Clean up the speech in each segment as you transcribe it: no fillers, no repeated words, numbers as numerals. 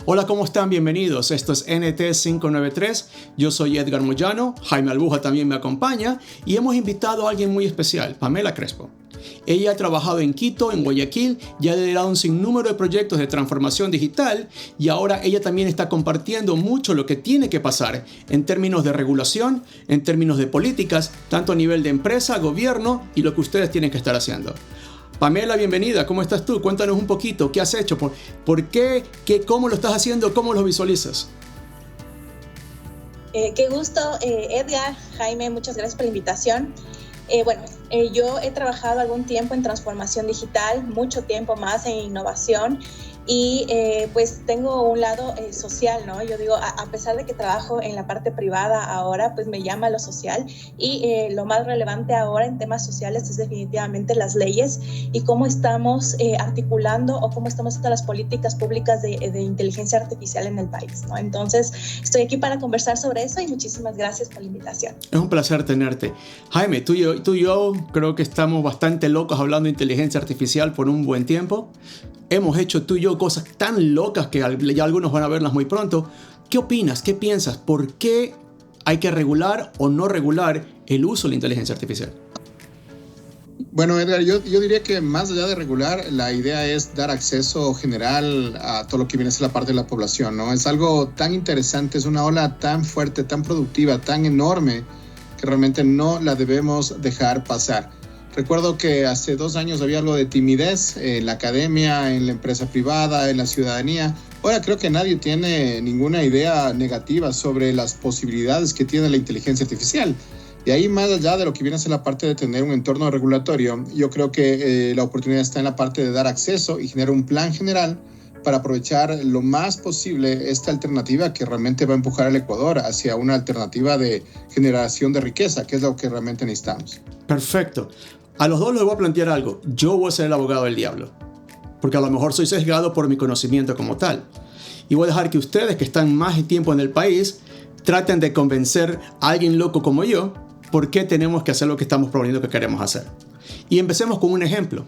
Hola, ¿cómo están? Bienvenidos. Esto es NT593. Yo soy Edgar Moyano, Jaime Albuja también me acompaña y hemos invitado a alguien muy especial, Pamela Crespo. Ella ha trabajado en Quito, en Guayaquil, y ha liderado un sinnúmero de proyectos de transformación digital y ahora ella también está compartiendo mucho lo que tiene que pasar en términos de regulación, en términos de políticas, tanto a nivel de empresa, gobierno y lo que ustedes tienen que estar haciendo. Pamela, bienvenida. ¿Cómo estás tú? Cuéntanos un poquito. ¿Qué has hecho? ¿Por qué? ¿Cómo lo estás haciendo? ¿Cómo lo visualizas? Qué gusto, Edgar, Jaime, muchas gracias por la invitación. Yo he trabajado algún tiempo en transformación digital, mucho tiempo más en innovación y pues tengo un lado social, ¿no? Yo digo, a pesar de que trabajo en la parte privada ahora, pues me llama lo social y lo más relevante ahora en temas sociales es definitivamente las leyes y cómo estamos articulando o cómo estamos haciendo las políticas públicas de inteligencia artificial en el país, ¿no? Entonces, estoy aquí para conversar sobre eso y muchísimas gracias por la invitación. Es un placer tenerte. Jaime, tú y yo creo que estamos bastante locos hablando de inteligencia artificial por un buen tiempo. Hemos hecho tú y yo cosas tan locas que ya algunos van a verlas muy pronto. ¿Qué opinas? ¿Qué piensas? ¿Por qué hay que regular o no regular el uso de la inteligencia artificial? Bueno, Edgar, yo diría que más allá de regular, la idea es dar acceso general a todo lo que viene a ser la parte de la población, ¿no? Es algo tan interesante, es una ola tan fuerte, tan productiva, tan enorme, que realmente no la debemos dejar pasar. Recuerdo que hace 2 años había algo de timidez en la academia, en la empresa privada, en la ciudadanía. Ahora creo que nadie tiene ninguna idea negativa sobre las posibilidades que tiene la inteligencia artificial. Y ahí, más allá de lo que viene a ser la parte de tener un entorno regulatorio, yo creo que la oportunidad está en la parte de dar acceso y generar un plan general para aprovechar lo más posible esta alternativa que realmente va a empujar al Ecuador hacia una alternativa de generación de riqueza, que es lo que realmente necesitamos. Perfecto. A los dos les voy a plantear algo. Yo voy a ser el abogado del diablo, porque a lo mejor soy sesgado por mi conocimiento como tal. Y voy a dejar que ustedes, que están más tiempo en el país, traten de convencer a alguien loco como yo por qué tenemos que hacer lo que estamos proponiendo que queremos hacer. Y empecemos con un ejemplo.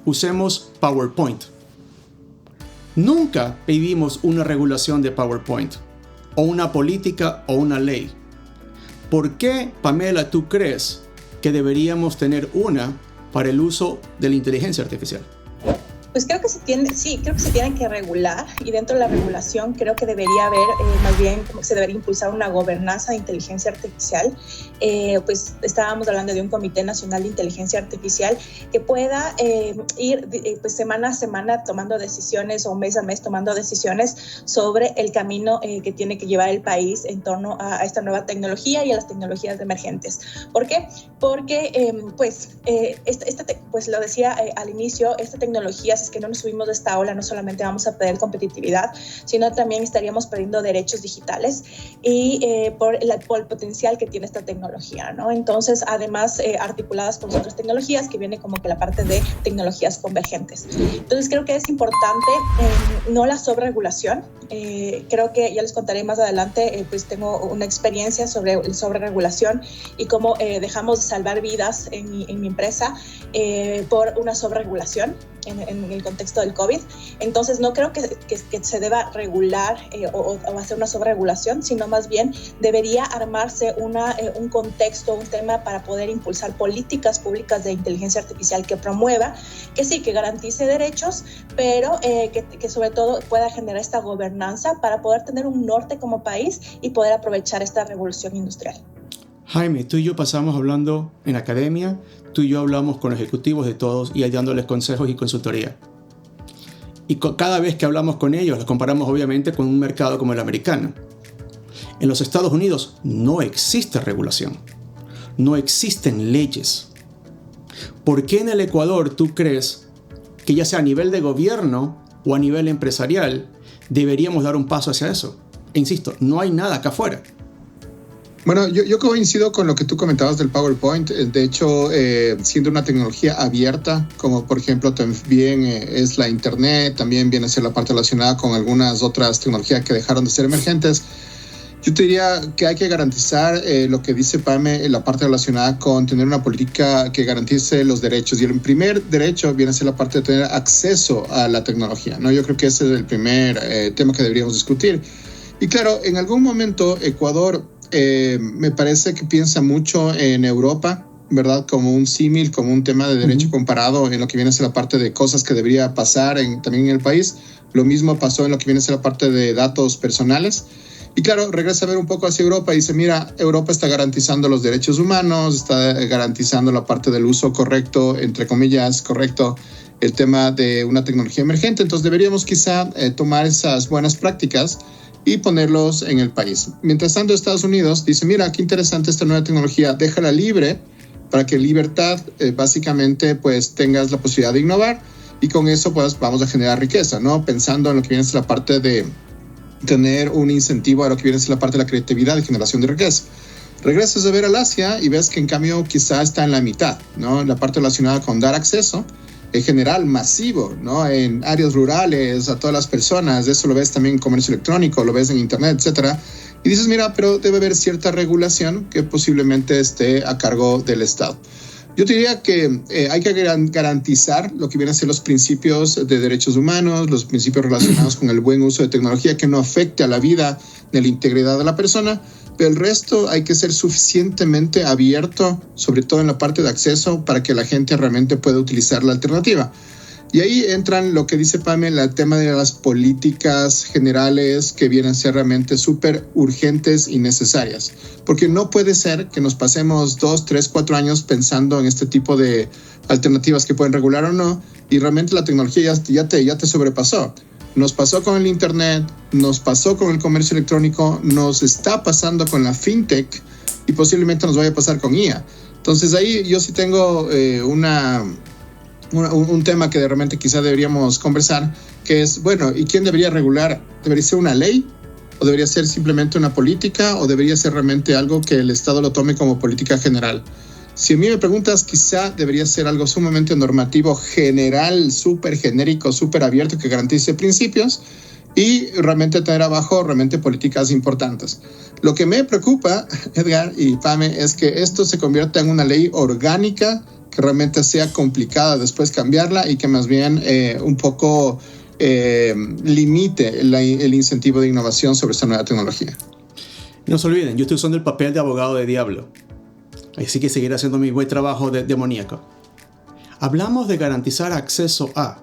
Usemos PowerPoint. Nunca pedimos una regulación de PowerPoint, o una política o una ley. ¿Por qué, Pamela, tú crees que deberíamos tener una para el uso de la inteligencia artificial? Pues creo que se tienen que regular y dentro de la regulación creo que debería haber, más bien se debería impulsar una gobernanza de inteligencia artificial. Pues estábamos hablando de un Comité Nacional de Inteligencia Artificial que pueda ir pues semana a semana tomando decisiones o mes a mes tomando decisiones sobre el camino que tiene que llevar el país en torno a esta nueva tecnología y a las tecnologías emergentes. ¿Por qué? Porque pues lo decía al inicio, esta tecnología, si es que no nos subimos de esta ola, no solamente vamos a perder competitividad, sino también estaríamos perdiendo derechos digitales y por el potencial que tiene esta tecnología, ¿no? Entonces, además, articuladas con otras tecnologías, que viene como que la parte de tecnologías convergentes. Entonces, creo que es importante no la sobreregulación. Creo que ya les contaré más adelante, pues tengo una experiencia sobre sobreregulación y cómo dejamos de salvar vidas en mi empresa por una sobreregulación en el contexto del COVID. Entonces no creo que se deba regular o hacer una sobreregulación, sino más bien debería armarse un contexto, un tema para poder impulsar políticas públicas de inteligencia artificial que promueva, que garantice derechos, pero que sobre todo pueda generar esta gobernanza para poder tener un norte como país y poder aprovechar esta revolución industrial. Jaime, tú y yo pasamos hablando en academia, tú y yo hablamos con ejecutivos de todos y dándoles consejos y consultoría. Y cada vez que hablamos con ellos, los comparamos obviamente con un mercado como el americano. En los Estados Unidos no existe regulación, no existen leyes. ¿Por qué en el Ecuador tú crees que ya sea a nivel de gobierno o a nivel empresarial deberíamos dar un paso hacia eso? E insisto, no hay nada acá afuera. Bueno, yo coincido con lo que tú comentabas del PowerPoint. De hecho, siendo una tecnología abierta, como por ejemplo también es la Internet, también viene a ser la parte relacionada con algunas otras tecnologías que dejaron de ser emergentes. Yo te diría que hay que garantizar lo que dice Pame, la parte relacionada con tener una política que garantice los derechos. Y el primer derecho viene a ser la parte de tener acceso a la tecnología, ¿no? Yo creo que ese es el primer tema que deberíamos discutir. Y claro, en algún momento Ecuador me parece que piensa mucho en Europa, ¿verdad? Como un símil, como un tema de derecho comparado en lo que viene a ser la parte de cosas que debería pasar también en el país. Lo mismo pasó en lo que viene a ser la parte de datos personales. Y claro, regresa a ver un poco hacia Europa y dice, mira, Europa está garantizando los derechos humanos, está garantizando la parte del uso correcto, entre comillas, correcto, el tema de una tecnología emergente. Entonces deberíamos quizá tomar esas buenas prácticas y ponerlos en el país. Mientras tanto, Estados Unidos dice, mira, qué interesante esta nueva tecnología, déjala libre para que libertad, básicamente, pues tengas la posibilidad de innovar y con eso, pues, vamos a generar riqueza, ¿no? Pensando en lo que viene a ser la parte de tener un incentivo a lo que viene a ser la parte de la creatividad y generación de riqueza. Regresas a ver al Asia y ves que en cambio quizá está en la mitad, ¿no? La parte relacionada con dar acceso en general masivo, ¿no? En áreas rurales a todas las personas. Eso lo ves también en comercio electrónico, lo ves en internet, etcétera. Y dices, mira, pero debe haber cierta regulación que posiblemente esté a cargo del Estado. Yo diría que hay que garantizar lo que vienen a ser los principios de derechos humanos, los principios relacionados con el buen uso de tecnología que no afecte a la vida ni a la integridad de la persona, pero el resto hay que ser suficientemente abierto, sobre todo en la parte de acceso, para que la gente realmente pueda utilizar la alternativa. Y ahí entran lo que dice Pamela, el tema de las políticas generales que vienen a ser realmente súper urgentes y necesarias. Porque no puede ser que nos pasemos 2, 3, 4 años pensando en este tipo de alternativas que pueden regular o no, y realmente la tecnología ya te sobrepasó. Nos pasó con el internet, nos pasó con el comercio electrónico, nos está pasando con la fintech y posiblemente nos vaya a pasar con IA. Entonces ahí yo sí tengo un tema que de repente quizá deberíamos conversar, que es, bueno, ¿y quién debería regular? ¿Debería ser una ley? ¿O debería ser simplemente una política? ¿O debería ser realmente algo que el Estado lo tome como política general? Si a mí me preguntas, quizá debería ser algo sumamente normativo, general, súper genérico, súper abierto, que garantice principios y realmente tener abajo realmente políticas importantes. Lo que me preocupa, Edgar y Pame, es que esto se convierta en una ley orgánica que realmente sea complicada después cambiarla y que más bien un poco limite el incentivo de innovación sobre esta nueva tecnología. No se olviden, yo estoy usando el papel de abogado de diablo. Así que seguiré haciendo mi buen trabajo de demoníaco. Hablamos de garantizar acceso a.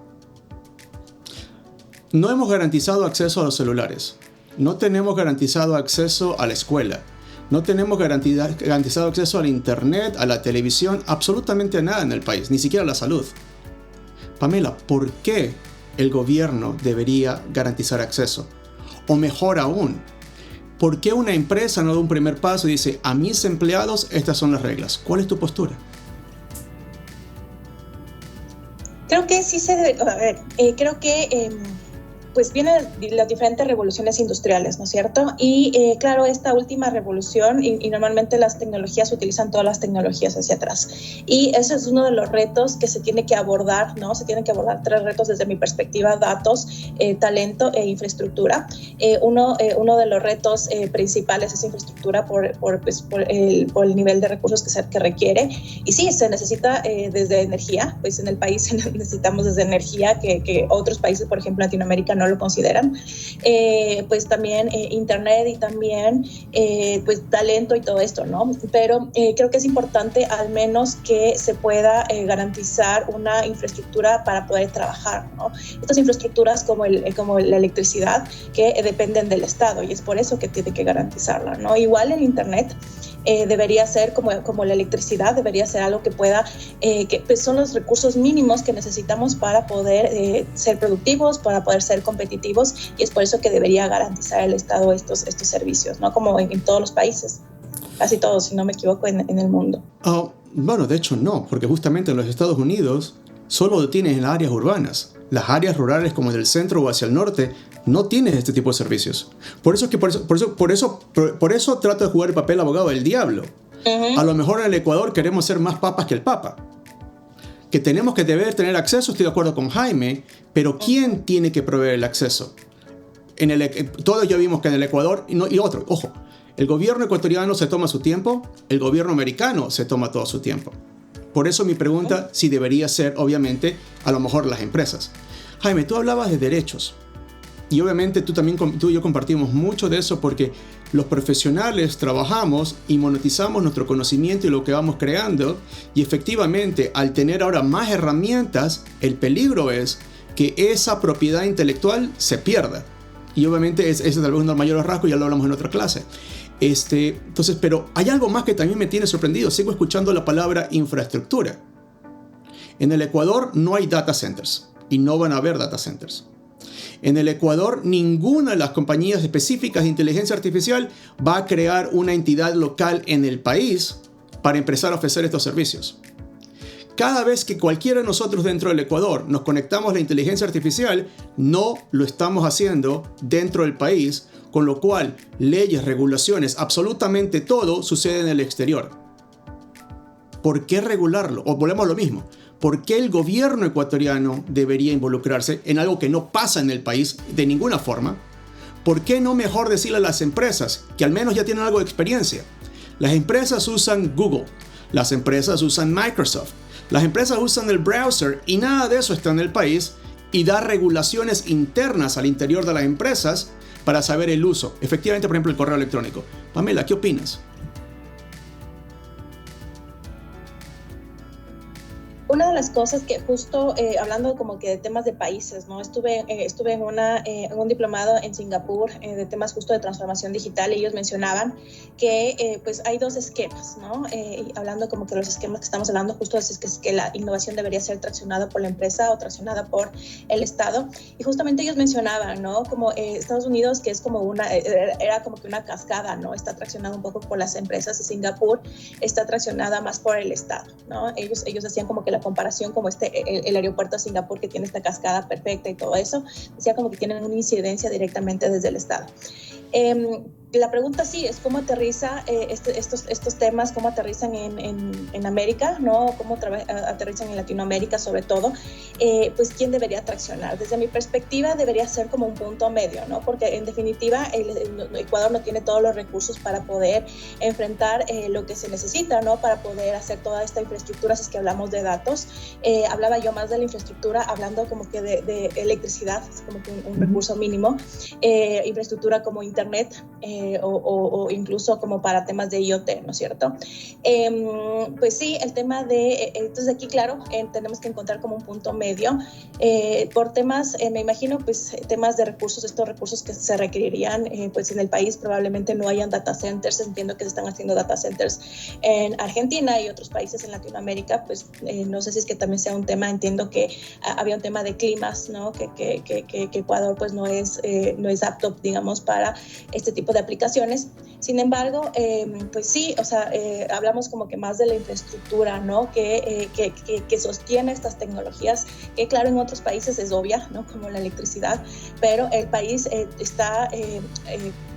No hemos garantizado acceso a los celulares. No tenemos garantizado acceso a la escuela. No tenemos garantizado acceso al internet, a la televisión, absolutamente a nada en el país, ni siquiera a la salud. Pamela, ¿por qué el gobierno debería garantizar acceso? O mejor aún, ¿por qué una empresa no da un primer paso y dice, a mis empleados estas son las reglas? ¿Cuál es tu postura? Creo que sí se debe, a ver, creo que pues vienen las diferentes revoluciones industriales, ¿no es cierto? Y claro, esta última revolución, y normalmente las tecnologías utilizan todas las tecnologías hacia atrás. Y eso es uno de los retos que se tiene que abordar, ¿no? Se tienen que abordar 3 retos desde mi perspectiva: datos, talento e infraestructura. Uno de los retos principales es infraestructura por el nivel de recursos que requiere. Y sí, se necesita desde energía, pues en el país necesitamos desde energía que otros países, por ejemplo Latinoamérica, no lo consideran, pues también internet y también pues talento y todo esto, ¿no? Pero creo que es importante al menos que se pueda garantizar una infraestructura para poder trabajar, ¿no? Estas infraestructuras como la electricidad que dependen del Estado, y es por eso que tiene que garantizarla, ¿no? Igual el internet debería ser como la electricidad, debería ser algo que pueda, que pues son los recursos mínimos que necesitamos para poder ser productivos, para poder ser competitivos, y es por eso que debería garantizar el Estado estos servicios, ¿no? Como en todos los países, casi todos, si no me equivoco, en el mundo. Bueno, de hecho no, porque justamente en los Estados Unidos solo lo tienes en las áreas urbanas. Las áreas rurales como del centro o hacia el norte no tienes este tipo de servicios. Por eso trato de jugar el papel abogado del diablo. Uh-huh. A lo mejor en el Ecuador queremos ser más papas que el Papa. Que tenemos que deber tener acceso, estoy de acuerdo con Jaime, pero ¿quién tiene que proveer el acceso? Todos ya vimos que en el Ecuador, y otro, ojo, El gobierno ecuatoriano se toma su tiempo, el gobierno americano se toma todo su tiempo. Por eso mi pregunta, si debería ser, obviamente, a lo mejor las empresas. Jaime, tú hablabas de derechos. Y obviamente tú y yo compartimos mucho de eso porque los profesionales trabajamos y monetizamos nuestro conocimiento y lo que vamos creando. Y efectivamente, al tener ahora más herramientas, el peligro es que esa propiedad intelectual se pierda. Y obviamente ese es tal vez uno de los mayores rasgos, ya lo hablamos en otra clase. Entonces, pero hay algo más que también me tiene sorprendido. Sigo escuchando la palabra infraestructura. En el Ecuador no hay data centers y no van a haber data centers. En el Ecuador, ninguna de las compañías específicas de inteligencia artificial va a crear una entidad local en el país para empezar a ofrecer estos servicios. Cada vez que cualquiera de nosotros dentro del Ecuador nos conectamos a la inteligencia artificial, no lo estamos haciendo dentro del país, con lo cual leyes, regulaciones, absolutamente todo sucede en el exterior. ¿Por qué regularlo? O volvemos a lo mismo. ¿Por qué el gobierno ecuatoriano debería involucrarse en algo que no pasa en el país de ninguna forma? ¿Por qué no mejor decirle a las empresas que al menos ya tienen algo de experiencia? Las empresas usan Google, las empresas usan Microsoft, las empresas usan el browser y nada de eso está en el país y da regulaciones internas al interior de las empresas para saber el uso. Efectivamente, por ejemplo, el correo electrónico. Pamela, ¿qué opinas? Una de las cosas que justo hablando como que de temas de países, ¿no? Estuve en un diplomado en Singapur de temas justo de transformación digital y ellos mencionaban que pues hay dos esquemas, ¿no? Hablando como que los esquemas que estamos hablando justo es que la innovación debería ser traccionada por la empresa o traccionada por el Estado. Y justamente ellos mencionaban, ¿no? Como Estados Unidos, que es como era como que una cascada, ¿no? Está traccionada un poco por las empresas y Singapur está traccionada más por el Estado, ¿no? Ellos hacían como que la comparación como el aeropuerto de Singapur que tiene esta cascada perfecta y todo eso, decía como que tienen una incidencia directamente desde el Estado. La pregunta sí es cómo aterriza estos temas, cómo aterrizan en América, ¿no? Cómo aterrizan en Latinoamérica sobre todo, pues quién debería traccionar. Desde mi perspectiva debería ser como un punto medio, ¿no? Porque en definitiva el Ecuador no tiene todos los recursos para poder enfrentar lo que se necesita, ¿no? Para poder hacer toda esta infraestructura, si es que hablamos de datos. Hablaba yo más de la infraestructura, hablando como que de electricidad, es como que un recurso mínimo, infraestructura como internet, o incluso como para temas de IoT, ¿no es cierto? Pues sí, el tema entonces aquí claro, tenemos que encontrar como un punto medio por temas, me imagino pues temas de recursos, estos recursos que se requerirían pues en el país probablemente no hayan data centers, entiendo que se están haciendo data centers en Argentina y otros países en Latinoamérica, pues no sé si es que también sea un tema, entiendo que había un tema de climas, ¿no? Que Ecuador pues no es apto, digamos, para este tipo de aplicaciones. Sin embargo, pues sí, o sea, hablamos como que más de la infraestructura, ¿no? Que sostiene estas tecnologías, que claro, en otros países es obvia, ¿no? Como la electricidad, pero el país está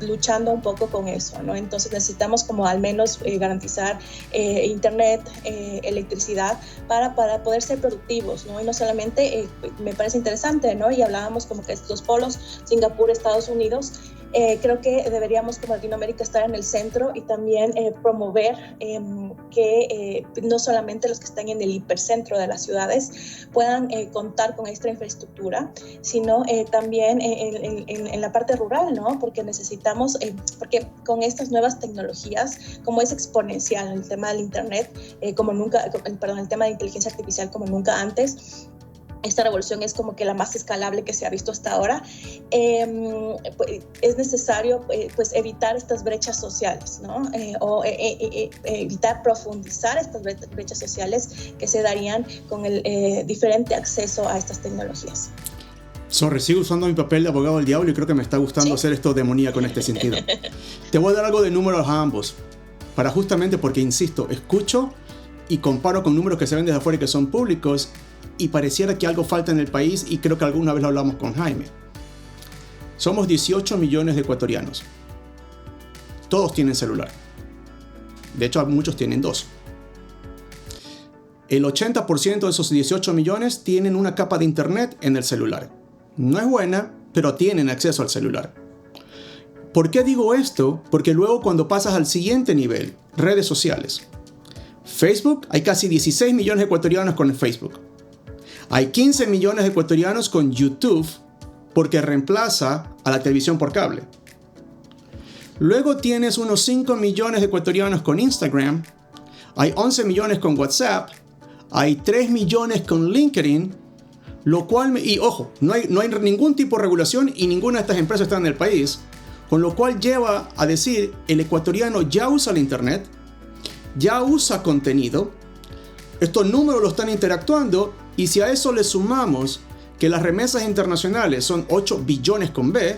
luchando un poco con eso, ¿no? Entonces necesitamos como al menos garantizar internet, electricidad para poder ser productivos, ¿no? Y no solamente, me parece interesante, ¿no? Y hablábamos como que estos polos, Singapur, Estados Unidos, creo que deberíamos como Latinoamérica estar en el centro y también promover que no solamente los que están en el hipercentro de las ciudades puedan contar con esta infraestructura, sino también en la parte rural, ¿no? Porque necesitamos, porque con estas nuevas tecnologías, como es exponencial el tema del internet, el tema de inteligencia artificial como nunca antes, esta revolución es como que la más escalable que se ha visto hasta ahora, es necesario pues evitar estas brechas sociales, ¿no? O evitar profundizar estas brechas sociales que se darían con el diferente acceso a estas tecnologías. Sorry, sigo usando mi papel de abogado del diablo y creo que me está gustando hacer esto demoníaco en este sentido. Te voy a dar algo de números a ambos, para justamente porque, insisto, escucho y comparo con números que se ven desde afuera y que son públicos, y pareciera que algo falta en el país, y creo que alguna vez lo hablamos con Jaime. Somos 18 millones de ecuatorianos. Todos tienen celular. De hecho, muchos tienen dos. El 80% de esos 18 millones tienen una capa de internet en el celular. No es buena, pero tienen acceso al celular. ¿Por qué digo esto? Porque luego cuando pasas al siguiente nivel, redes sociales. Facebook, hay casi 16 millones de ecuatorianos con Facebook. Hay 15 millones de ecuatorianos con YouTube porque reemplaza a la televisión por cable. Luego tienes unos 5 millones de ecuatorianos con Instagram. Hay 11 millones con WhatsApp. Hay 3 millones con LinkedIn. Lo cual, y ojo, no hay ningún tipo de regulación y ninguna de estas empresas está en el país. Con lo cual lleva a decir, el ecuatoriano ya usa el internet, ya usa contenido, estos números lo están interactuando, y si a eso le sumamos que las remesas internacionales son 8 billones con B,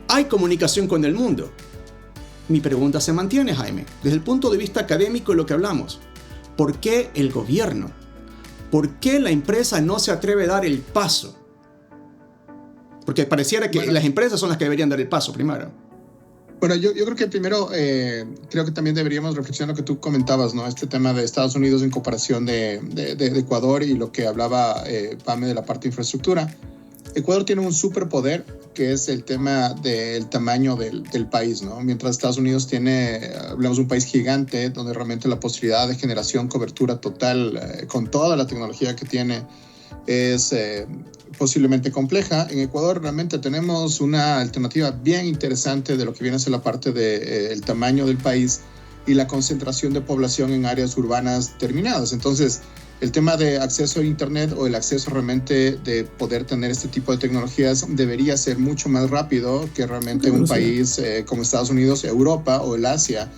hay comunicación con el mundo. Mi pregunta se mantiene, Jaime, desde el punto de vista académico de lo que hablamos. ¿Por qué el gobierno? ¿Por qué la empresa no se atreve a dar el paso? Porque pareciera que las empresas son las que deberían dar el paso primero. Bueno, yo creo que primero, creo que también deberíamos reflexionar lo que tú comentabas, ¿no? Este tema de Estados Unidos en comparación de Ecuador y lo que hablaba Pame de la parte de infraestructura. Ecuador tiene un superpoder que es el tema del tamaño del país, ¿no? Mientras Estados Unidos hablamos de un país gigante donde realmente la posibilidad de generación, cobertura total con toda la tecnología que tiene es posiblemente compleja. En Ecuador realmente tenemos una alternativa bien interesante de lo que viene a ser la parte del tamaño del país y la concentración de población en áreas urbanas terminadas. Entonces, el tema de acceso a internet o el acceso realmente de poder tener este tipo de tecnologías debería ser mucho más rápido que realmente un país como Estados Unidos, Europa o el Asia.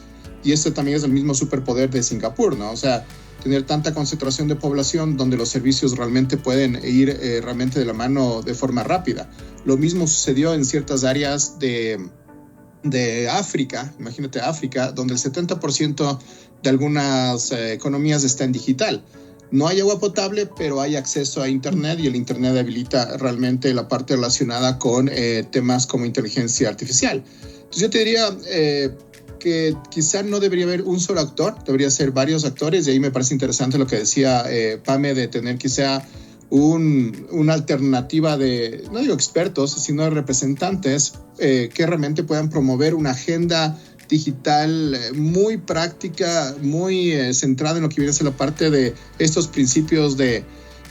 Y este también es el mismo superpoder de Singapur, ¿no? O sea, tener tanta concentración de población donde los servicios realmente pueden ir realmente de la mano de forma rápida. Lo mismo sucedió en ciertas áreas de África, imagínate África, donde el 70% de algunas economías está en digital. No hay agua potable, pero hay acceso a internet y el internet habilita realmente la parte relacionada con temas como inteligencia artificial. Entonces yo te diría que quizá no debería haber un solo actor, debería ser varios actores, y ahí me parece interesante lo que decía Pame de tener quizá una alternativa de, no digo expertos, sino de representantes que realmente puedan promover una agenda digital muy práctica, muy centrada en lo que viene a ser la parte de estos principios de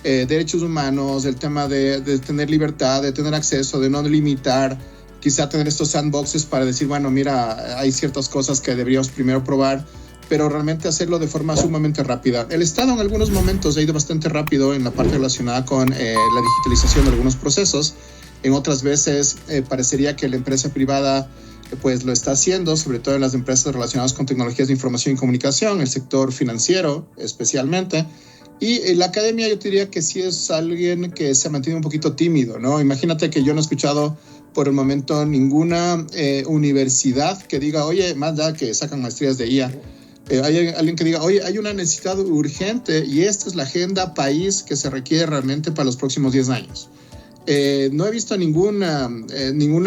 derechos humanos, el tema de tener libertad, de tener acceso, de no limitar, quizá tener estos sandboxes para decir, bueno, mira, hay ciertas cosas que deberíamos primero probar, pero realmente hacerlo de forma sumamente rápida. El Estado en algunos momentos ha ido bastante rápido en la parte relacionada con la digitalización de algunos procesos. En otras veces parecería que la empresa privada pues lo está haciendo, sobre todo en las empresas relacionadas con tecnologías de información y comunicación, el sector financiero especialmente. Y la academia yo diría que sí es alguien que se ha mantenido un poquito tímido, ¿no? Imagínate que yo no he escuchado por el momento ninguna universidad que diga, oye, más ya que sacan maestrías de IA, hay alguien que diga, oye, hay una necesidad urgente y esta es la agenda país que se requiere realmente para los próximos 10 años. No he visto ninguna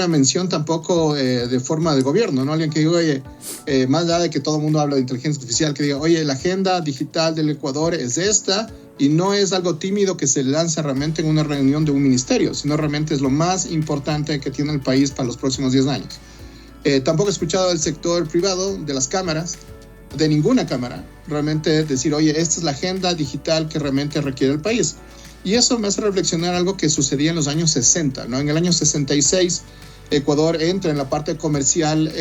mención tampoco de forma de gobierno, ¿no? Alguien que diga, oye, más allá de que todo el mundo habla de inteligencia artificial, que diga, oye, la agenda digital del Ecuador es esta, y no es algo tímido que se lanza realmente en una reunión de un ministerio, sino realmente es lo más importante que tiene el país para los próximos 10 años. Tampoco he escuchado del sector privado, de las cámaras, de ninguna cámara, realmente decir, oye, esta es la agenda digital que realmente requiere el país. Y eso me hace reflexionar algo que sucedía en los años 60, ¿no? En el año 66, Ecuador entra en la parte comercial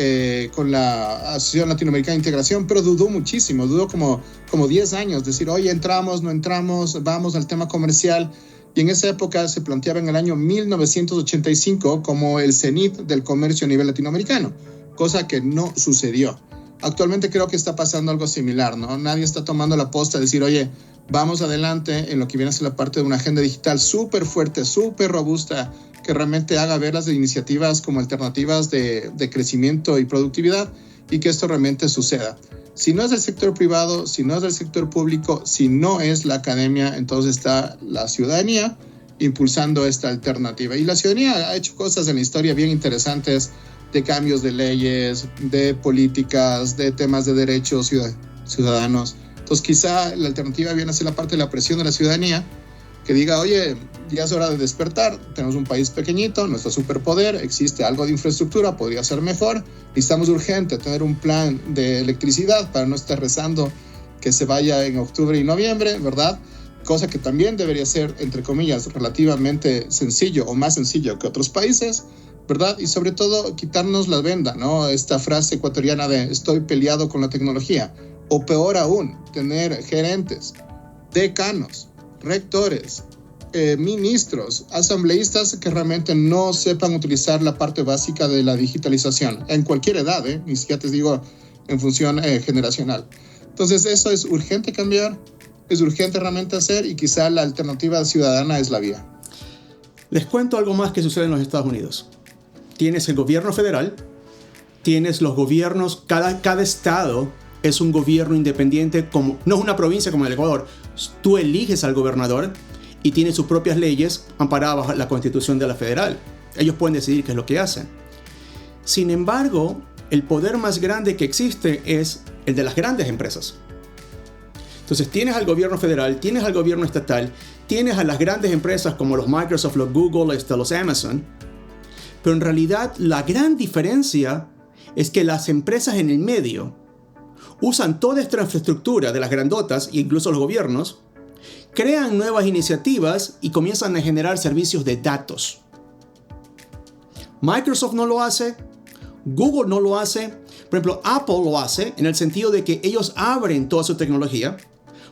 con la Asociación Latinoamericana de Integración, pero dudó muchísimo, dudó como 10 años, decir, oye, entramos, no entramos, vamos al tema comercial. Y en esa época se planteaba en el año 1985 como el cenit del comercio a nivel latinoamericano, cosa que no sucedió. Actualmente creo que está pasando algo similar, ¿no? Nadie está tomando la posta de decir, oye, vamos adelante en lo que viene a ser la parte de una agenda digital súper fuerte, súper robusta, que realmente haga ver las iniciativas como alternativas de crecimiento y productividad, y que esto realmente suceda. Si no es del sector privado, si no es del sector público, si no es la academia, entonces está la ciudadanía impulsando esta alternativa. Y la ciudadanía ha hecho cosas en la historia bien interesantes, de cambios de leyes, de políticas, de temas de derechos ciudadanos. Entonces quizá la alternativa viene a ser la parte de la presión de la ciudadanía, que diga, oye, ya es hora de despertar, tenemos un país pequeñito, nuestro superpoder, existe algo de infraestructura, podría ser mejor, necesitamos urgente tener un plan de electricidad para no estar rezando que se vaya en octubre y noviembre, ¿verdad? Cosa que también debería ser, entre comillas, relativamente sencillo o más sencillo que otros países, ¿verdad? Y sobre todo quitarnos la venda, ¿no? Esta frase ecuatoriana de estoy peleado con la tecnología, o peor aún, tener gerentes, decanos, rectores, ministros, asambleístas que realmente no sepan utilizar la parte básica de la digitalización en cualquier edad, ni siquiera te digo en función generacional. Entonces eso es urgente cambiar, es urgente realmente hacer y quizá la alternativa ciudadana es la vía. Les cuento algo más que sucede en los Estados Unidos. Tienes el gobierno federal, tienes los gobiernos, cada estado es un gobierno independiente, no es una provincia como el Ecuador. Tú eliges al gobernador y tiene sus propias leyes amparadas bajo la Constitución de la Federal. Ellos pueden decidir qué es lo que hacen. Sin embargo, el poder más grande que existe es el de las grandes empresas. Entonces tienes al gobierno federal, tienes al gobierno estatal, tienes a las grandes empresas como los Microsoft, los Google, los Amazon. Pero en realidad la gran diferencia es que las empresas en el medio usan toda esta infraestructura de las grandotas e incluso los gobiernos, crean nuevas iniciativas y comienzan a generar servicios de datos. Microsoft no lo hace, Google no lo hace, por ejemplo, Apple lo hace en el sentido de que ellos abren toda su tecnología.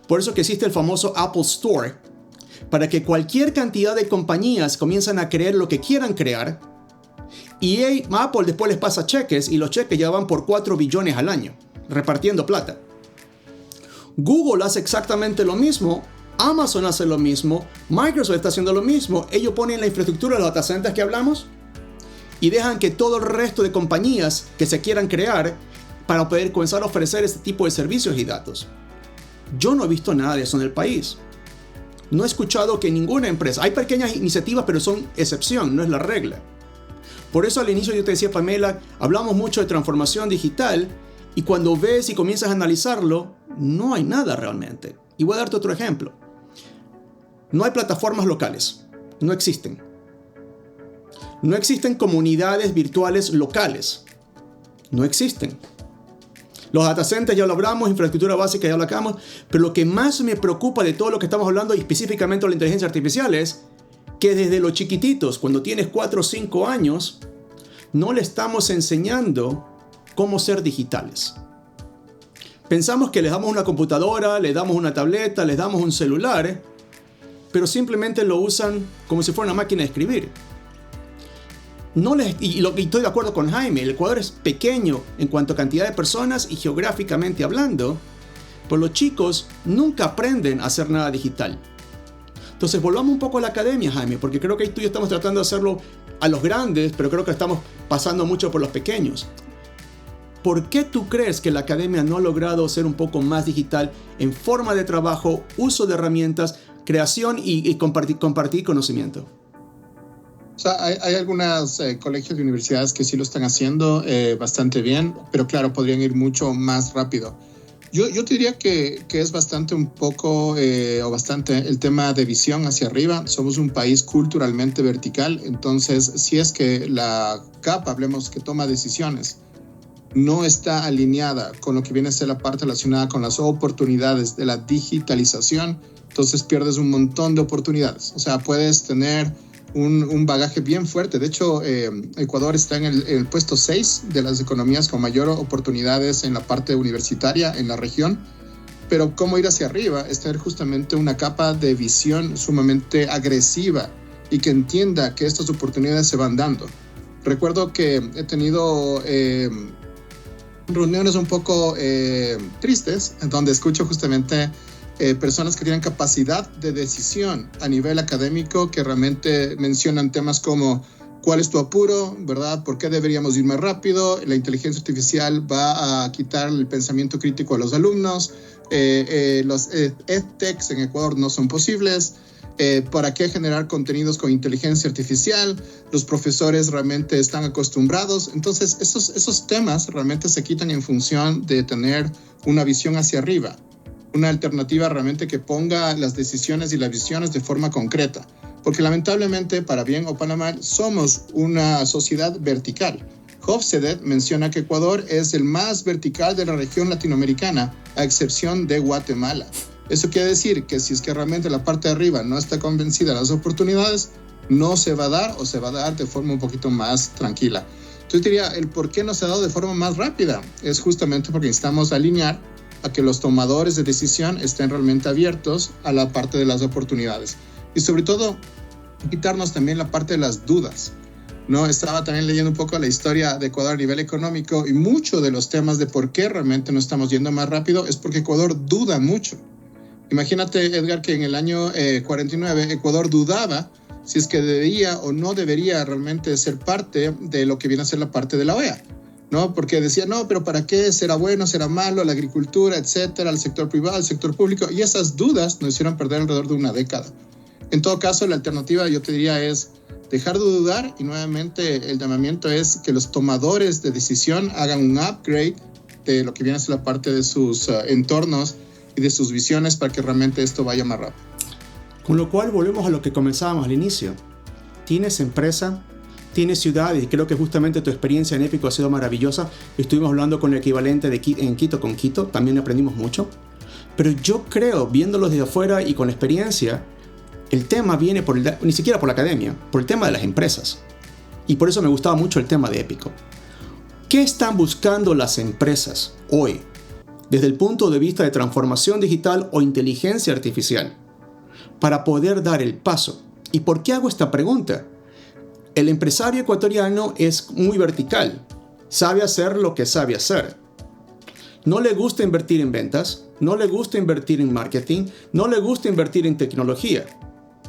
Por eso que existe el famoso Apple Store, para que cualquier cantidad de compañías comiencen a crear lo que quieran crear. Y Apple después les pasa cheques y los cheques ya van por 4 billones al año, repartiendo plata. Google hace exactamente lo mismo, Amazon hace lo mismo, Microsoft está haciendo lo mismo. Ellos ponen la infraestructura de los data centers que hablamos y dejan que todo el resto de compañías que se quieran crear para poder comenzar a ofrecer este tipo de servicios y datos. Yo no he visto nada de eso en el país. No he escuchado que ninguna empresa, hay pequeñas iniciativas pero son excepción, no es la regla. Por eso al inicio yo te decía, Pamela, hablamos mucho de transformación digital y cuando ves y comienzas a analizarlo, no hay nada realmente. Y voy a darte otro ejemplo. No hay plataformas locales, no existen. No existen comunidades virtuales locales, no existen. Los data centers ya lo hablamos, infraestructura básica ya lo hablamos, pero lo que más me preocupa de todo lo que estamos hablando y específicamente de la inteligencia artificial es que desde los chiquititos, cuando tienes 4 o 5 años, no le estamos enseñando cómo ser digitales. Pensamos que les damos una computadora, les damos una tableta, les damos un celular, pero simplemente lo usan como si fuera una máquina de escribir. Y estoy de acuerdo con Jaime, el Ecuador es pequeño en cuanto a cantidad de personas y geográficamente hablando, pero los chicos nunca aprenden a hacer nada digital. Entonces volvamos un poco a la academia, Jaime, porque creo que tú y yo estamos tratando de hacerlo a los grandes, pero creo que estamos pasando mucho por los pequeños. ¿Por qué tú crees que la academia no ha logrado ser un poco más digital en forma de trabajo, uso de herramientas, creación y compartir conocimiento? O sea, hay algunos colegios y universidades que sí lo están haciendo bastante bien, pero claro, podrían ir mucho más rápido. Yo te diría que es bastante el tema de visión hacia arriba. Somos un país culturalmente vertical, entonces si es que la capa, hablemos que toma decisiones, no está alineada con lo que viene a ser la parte relacionada con las oportunidades de la digitalización, entonces pierdes un montón de oportunidades. O sea, puedes tener un bagaje bien fuerte. De hecho, Ecuador está en el puesto 6 de las economías con mayor oportunidades en la parte universitaria en la región. Pero cómo ir hacia arriba es tener justamente una capa de visión sumamente agresiva y que entienda que estas oportunidades se van dando. Recuerdo que he tenido reuniones un poco tristes en donde escucho justamente personas que tienen capacidad de decisión a nivel académico que realmente mencionan temas como cuál es tu apuro, ¿verdad? ¿Por qué deberíamos ir más rápido? La inteligencia artificial va a quitar el pensamiento crítico a los alumnos. Los edtechs en Ecuador no son posibles. ¿Para qué generar contenidos con inteligencia artificial? Los profesores realmente están acostumbrados. Entonces, esos temas realmente se quitan en función de tener una visión hacia arriba. una alternativa realmente que ponga las decisiones y las visiones de forma concreta. Porque lamentablemente, para bien o para mal, somos una sociedad vertical. Hofstede menciona que Ecuador es el más vertical de la región latinoamericana, a excepción de Guatemala. Eso quiere decir que si es que realmente la parte de arriba no está convencida de las oportunidades, no se va a dar o se va a dar de forma un poquito más tranquila. Entonces diría, el por qué no se ha dado de forma más rápida es justamente porque necesitamos alinear a que los tomadores de decisión estén realmente abiertos a la parte de las oportunidades. Y sobre todo, quitarnos también la parte de las dudas. ¿No? Estaba también leyendo un poco la historia de Ecuador a nivel económico y muchos de los temas de por qué realmente no estamos yendo más rápido es porque Ecuador duda mucho. Imagínate, Edgar, que en el año 49 Ecuador dudaba si es que debía o no debería realmente ser parte de lo que viene a ser la parte de la OEA, ¿no? Porque decía, no, pero ¿para qué? ¿Será bueno? ¿Será malo? La agricultura, etcétera, el sector privado, el sector público. Y esas dudas nos hicieron perder alrededor de una década. En todo caso, la alternativa, yo te diría, es dejar de dudar y nuevamente el llamamiento es que los tomadores de decisión hagan un upgrade de lo que viene a ser la parte de sus entornos y de sus visiones para que realmente esto vaya más rápido. Con lo cual volvemos a lo que comenzábamos al inicio. Tienes empresa, tienes ciudad y creo que justamente tu experiencia en Épico ha sido maravillosa. Estuvimos hablando con el equivalente en Quito con Quito, también aprendimos mucho. Pero yo creo, viéndolo desde afuera y con experiencia, el tema viene ni siquiera por la academia, por el tema de las empresas. Y por eso me gustaba mucho el tema de Épico. ¿Qué están buscando las empresas hoy desde el punto de vista de transformación digital o inteligencia artificial para poder dar el paso? ¿Y por qué hago esta pregunta? El empresario ecuatoriano es muy vertical, sabe hacer lo que sabe hacer. No le gusta invertir en ventas, no le gusta invertir en marketing, no le gusta invertir en tecnología,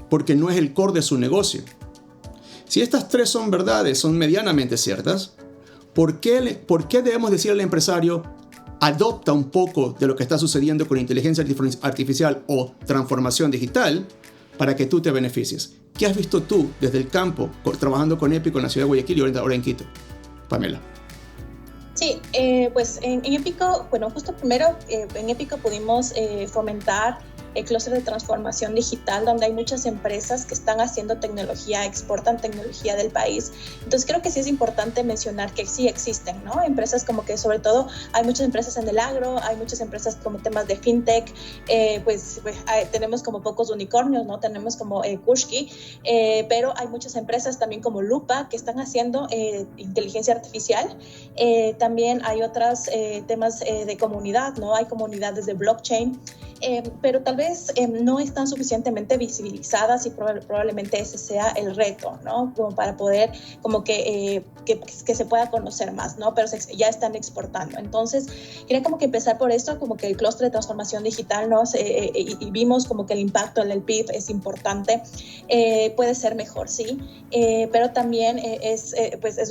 porque no es el core de su negocio. Si estas tres son verdades, son medianamente ciertas, ¿por qué debemos decirle al empresario, adopta un poco de lo que está sucediendo con inteligencia artificial o transformación digital para que tú te beneficies? ¿Qué has visto tú desde el campo trabajando con Épico en la ciudad de Guayaquil y ahora en Quito? Pamela. Sí, pues en Épico, bueno, justo primero en Épico pudimos fomentar el clúster de transformación digital, donde hay muchas empresas que están haciendo tecnología, exportan tecnología del país. Entonces creo que sí es importante mencionar que sí existen, ¿no? Empresas como que sobre todo hay muchas empresas en el agro, hay muchas empresas como temas de fintech, tenemos como pocos unicornios, ¿no? Tenemos como Kushki, pero hay muchas empresas también como Lupa que están haciendo inteligencia artificial. También hay otros temas de comunidad, ¿no? Hay comunidades de blockchain, pero tal vez no están suficientemente visibilizadas y probablemente ese sea el reto, ¿no? Como para poder como que se pueda conocer más, ¿no? Pero ya están exportando. Entonces, quería como que empezar por esto, como que el clúster de transformación digital, ¿no? Y vimos como que el impacto en el PIB es importante, puede ser mejor, sí, pero también es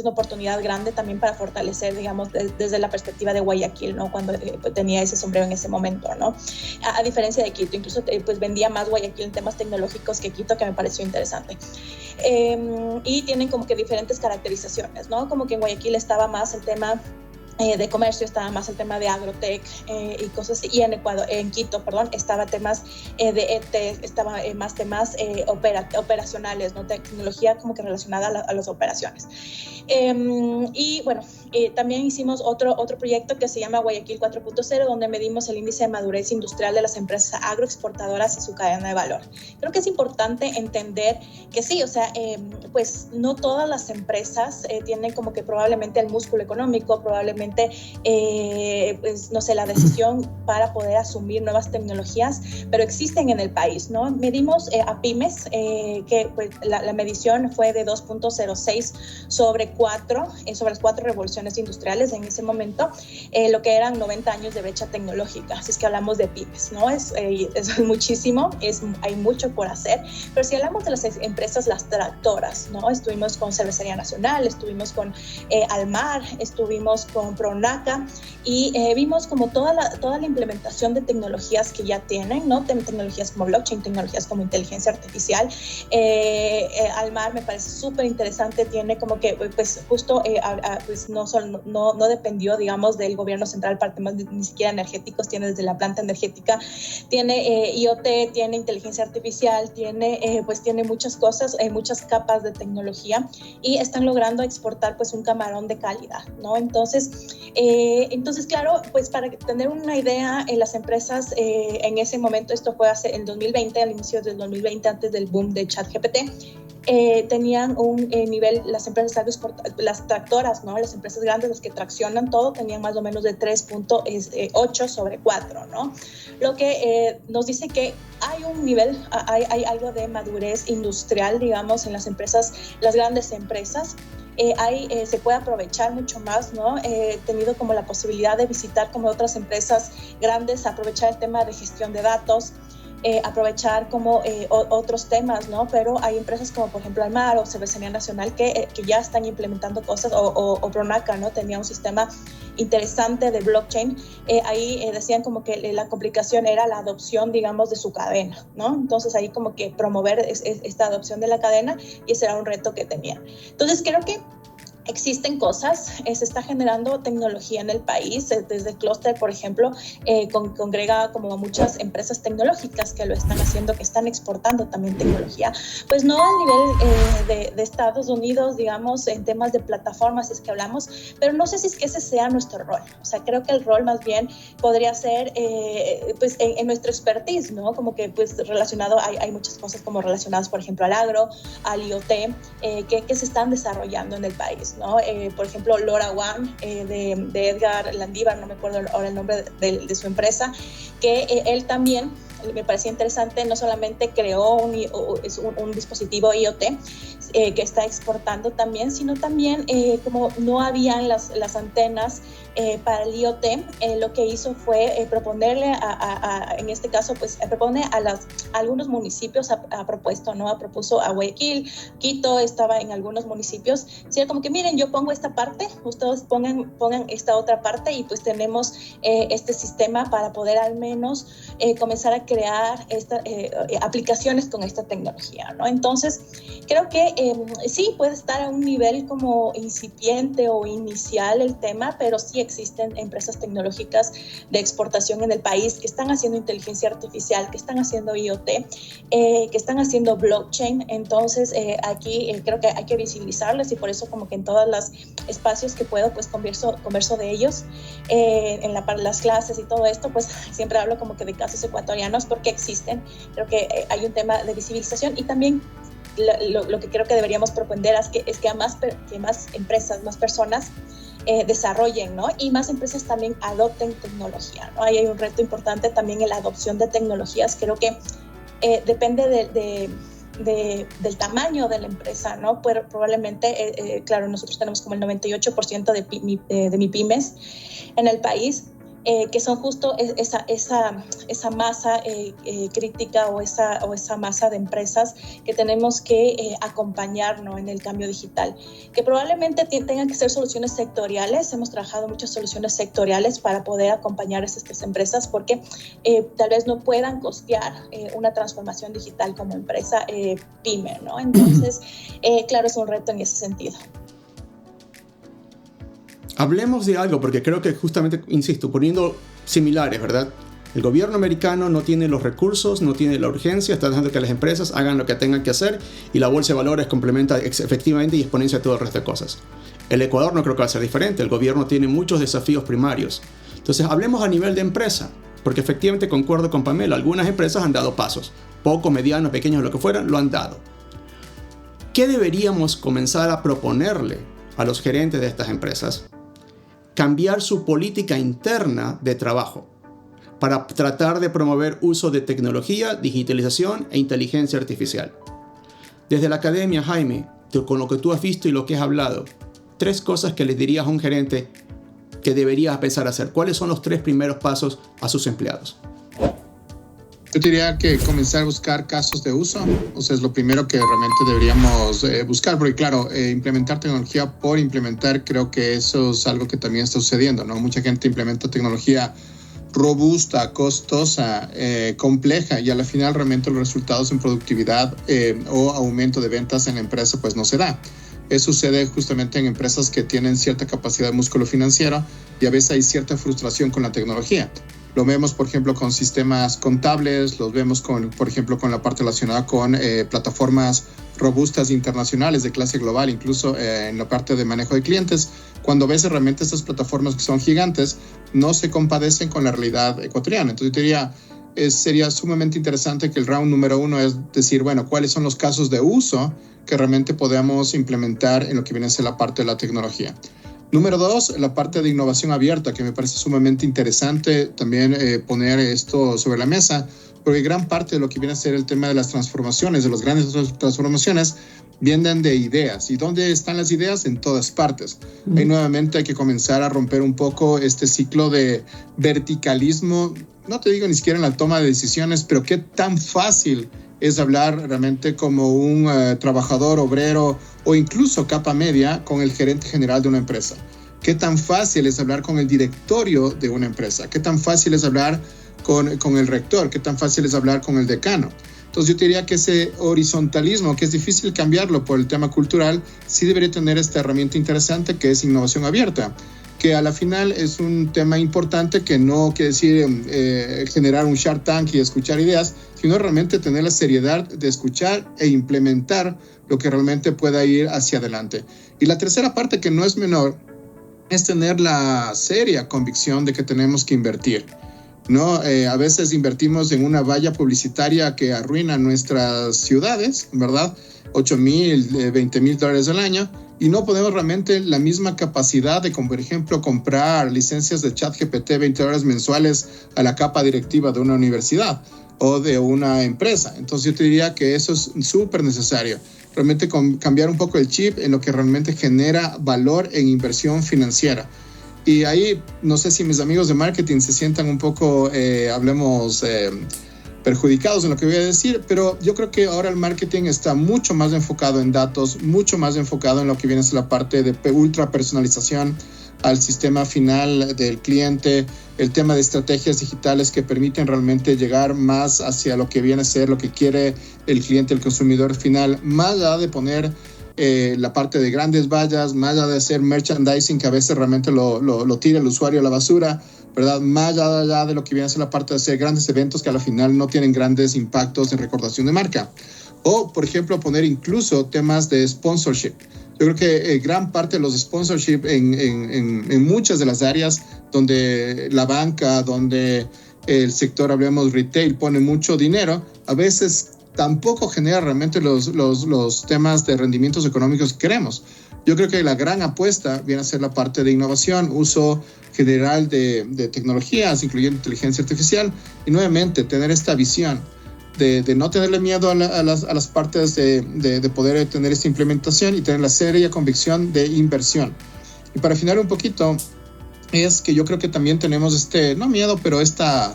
una oportunidad grande también para fortalecer, digamos, desde la perspectiva de Guayaquil, ¿no? Cuando tenía ese sombrero en ese momento, ¿no? A diferencia de Quito, incluso pues vendía más Guayaquil en temas tecnológicos que Quito, que me pareció interesante. Y tienen como que diferentes caracterizaciones, ¿no? Como que en Guayaquil estaba más el tema de comercio, estaba más el tema de agrotech y cosas así, y en Quito, estaba temas de ET, estaba más temas operacionales, ¿no? Tecnología como que relacionada a las operaciones. Y bueno, también hicimos otro proyecto que se llama Guayaquil 4.0, donde medimos el índice de madurez industrial de las empresas agroexportadoras y su cadena de valor. Creo que es importante entender que sí, o sea, pues no todas las empresas tienen como que probablemente el músculo económico, probablemente pues no sé, la decisión para poder asumir nuevas tecnologías, pero existen en el país, ¿no? Medimos a pymes, que pues, la medición fue de 2.06 sobre las 4 revoluciones industriales en ese momento, lo que eran 90 años de brecha tecnológica. Así es que hablamos de pymes, ¿no? Eso es muchísimo, hay mucho por hacer, pero si hablamos de las empresas, las tractoras, ¿no? Estuvimos con Cervecería Nacional, estuvimos con Almar, estuvimos con Pronaca y vimos como toda la implementación de tecnologías que ya tienen, ¿no? Tecnologías como blockchain, tecnologías como inteligencia artificial. Almar me parece súper interesante, tiene como que pues justo pues no dependió, digamos, del gobierno central, parte más ni siquiera energéticos, tiene desde la planta energética, tiene IoT, tiene inteligencia artificial, tiene muchas cosas, muchas capas de tecnología, y están logrando exportar pues un camarón de calidad, ¿no? Entonces claro, pues para tener una idea, las empresas en ese momento, esto fue en 2020, al inicio del 2020, antes del boom de ChatGPT, tenían un nivel, las empresas las tractoras, ¿no? Las empresas grandes, las que traccionan todo, tenían más o menos de 3.8 sobre 4, ¿no? Lo que nos dice que hay un nivel, hay algo de madurez industrial, digamos, en las empresas, las grandes empresas. Se puede aprovechar mucho más, ¿no? He tenido como la posibilidad de visitar como otras empresas grandes, aprovechar el tema de gestión de datos, aprovechar como otros temas, ¿no? Pero hay empresas como por ejemplo Almar o Cervecería Nacional que ya están implementando cosas, o Pronaca, ¿no? Tenía un sistema interesante de blockchain. Ahí decían como que la complicación era la adopción, digamos, de su cadena, ¿no? Entonces ahí como que promover esta adopción de la cadena, y ese era un reto que tenían. Entonces creo que existen cosas, se está generando tecnología en el país, desde Cluster, por ejemplo, congrega como muchas empresas tecnológicas que lo están haciendo, que están exportando también tecnología, pues no a nivel de Estados Unidos, digamos, en temas de plataformas es que hablamos, pero no sé si es que ese sea nuestro rol. O sea, creo que el rol más bien podría ser pues en nuestro expertise, ¿no? Como que pues relacionado, hay muchas cosas como relacionadas, por ejemplo, al agro, al IoT, que se están desarrollando en el país, ¿no? Por ejemplo, LoRaWAN de Edgar Landívar, no me acuerdo ahora el nombre de su empresa, que él también me parecía interesante, no solamente creó un dispositivo IoT que está exportando también, sino también como no habían las antenas para el IoT, lo que hizo fue proponerle en este caso, pues propone a algunos municipios, propuso a Guayaquil, Quito, estaba en algunos municipios, ¿sí? Como que miren, yo pongo esta parte, ustedes pongan esta otra parte, y pues tenemos este sistema para poder al menos comenzar a crear aplicaciones con esta tecnología, ¿no? Entonces, creo que sí puede estar a un nivel como incipiente o inicial el tema, pero sí existen empresas tecnológicas de exportación en el país que están haciendo inteligencia artificial, que están haciendo IoT, que están haciendo blockchain. Entonces, aquí creo que hay que visibilizarles, y por eso como que en todos los espacios que puedo, pues converso de ellos, para las clases y todo esto, pues siempre hablo como que de casos ecuatorianos porque existen. Creo que hay un tema de visibilización, y también lo que creo que deberíamos propender es que más empresas, más personas desarrollen, ¿no? Y más empresas también adopten tecnología, ¿no? Ahí hay un reto importante también en la adopción de tecnologías. Creo que depende del tamaño de la empresa, ¿no? Pero probablemente, claro, nosotros tenemos como el 98% de MIPYMES en el país, que son justo esa masa crítica o esa masa de empresas que tenemos que acompañar, ¿no? En el cambio digital, que probablemente tengan que ser soluciones sectoriales. Hemos trabajado muchas soluciones sectoriales para poder acompañar a estas empresas, porque tal vez no puedan costear una transformación digital como empresa pyme, ¿no? Entonces, claro, es un reto en ese sentido. Hablemos de algo, porque creo que justamente, insisto, poniendo similares, ¿verdad? El gobierno americano no tiene los recursos, no tiene la urgencia, está dejando que las empresas hagan lo que tengan que hacer, y la bolsa de valores complementa efectivamente y exponencia todo el resto de cosas. El Ecuador no creo que va a ser diferente, el gobierno tiene muchos desafíos primarios. Entonces hablemos a nivel de empresa, porque efectivamente concuerdo con Pamela, algunas empresas han dado pasos, poco, mediano, pequeños, lo que fueran, lo han dado. ¿Qué deberíamos comenzar a proponerle a los gerentes de estas empresas? Cambiar su política interna de trabajo para tratar de promover uso de tecnología, digitalización e inteligencia artificial. Desde la academia, Jaime, con lo que tú has visto y lo que has hablado, 3 cosas que les dirías a un gerente que debería empezar a hacer. ¿Cuáles son los 3 primeros pasos a sus empleados? Yo diría que comenzar a buscar casos de uso, o sea, es lo primero que realmente deberíamos buscar, porque claro, implementar tecnología por implementar, creo que eso es algo que también está sucediendo, ¿no? Mucha gente implementa tecnología robusta, costosa, compleja, y al final realmente los resultados en productividad o aumento de ventas en la empresa pues no se da. Eso sucede justamente en empresas que tienen cierta capacidad de músculo financiero y a veces hay cierta frustración con la tecnología. Lo vemos, por ejemplo, con sistemas contables, lo vemos, por ejemplo, con la parte relacionada con plataformas robustas internacionales de clase global, incluso en la parte de manejo de clientes. Cuando ves realmente estas plataformas que son gigantes, no se compadecen con la realidad ecuatoriana. Entonces, yo diría, sería sumamente interesante que el round número 1 es decir, bueno, ¿cuáles son los casos de uso que realmente podemos implementar en lo que viene a ser la parte de la tecnología? Número 2, la parte de innovación abierta, que me parece sumamente interesante también poner esto sobre la mesa, porque gran parte de lo que viene a ser el tema de las transformaciones, de las grandes transformaciones, vienen de ideas. ¿Y dónde están las ideas? En todas partes. Ahí nuevamente hay que comenzar a romper un poco este ciclo de verticalismo, no te digo ni siquiera en la toma de decisiones, pero qué tan fácil es hablar realmente como un trabajador, obrero o incluso capa media con el gerente general de una empresa. Qué tan fácil es hablar con el directorio de una empresa. Qué tan fácil es hablar con el rector. Qué tan fácil es hablar con el decano. Entonces yo te diría que ese horizontalismo, que es difícil cambiarlo por el tema cultural, sí debería tener esta herramienta interesante que es innovación abierta, que a la final es un tema importante que no quiere decir generar un Shark Tank y escuchar ideas, sino realmente tener la seriedad de escuchar e implementar lo que realmente pueda ir hacia adelante. Y la tercera parte, que no es menor, es tener la seria convicción de que tenemos que invertir, ¿no? A veces invertimos en una valla publicitaria que arruina nuestras ciudades, ¿verdad? $8,000, $20,000 al año, y no ponemos realmente la misma capacidad de, como por ejemplo, comprar licencias de ChatGPT $20 mensuales a la capa directiva de una universidad o de una empresa. Entonces yo te diría que eso es súper necesario. Realmente cambiar un poco el chip en lo que realmente genera valor en inversión financiera. Y ahí no sé si mis amigos de marketing se sientan un poco, perjudicados en lo que voy a decir, pero yo creo que ahora el marketing está mucho más enfocado en datos, mucho más enfocado en lo que viene a ser la parte de ultra personalización al sistema final del cliente, el tema de estrategias digitales que permiten realmente llegar más hacia lo que viene a ser lo que quiere el cliente, el consumidor final, más allá de poner la parte de grandes vallas, más allá de hacer merchandising que a veces realmente lo tira el usuario a la basura, ¿verdad? Más allá de lo que viene a ser la parte de hacer grandes eventos que a la final no tienen grandes impactos en recordación de marca. O, por ejemplo, poner incluso temas de sponsorship. Yo creo que gran parte de los sponsorship en muchas de las áreas donde la banca, donde el sector, hablemos retail, pone mucho dinero, a veces tampoco genera realmente los temas de rendimientos económicos que queremos. Yo creo que la gran apuesta viene a ser la parte de innovación, uso general de tecnologías, incluyendo inteligencia artificial, y nuevamente tener esta visión de no tenerle miedo a las partes de poder tener esta implementación y tener la seria convicción de inversión. Y para afinar un poquito, es que yo creo que también tenemos no miedo, pero falta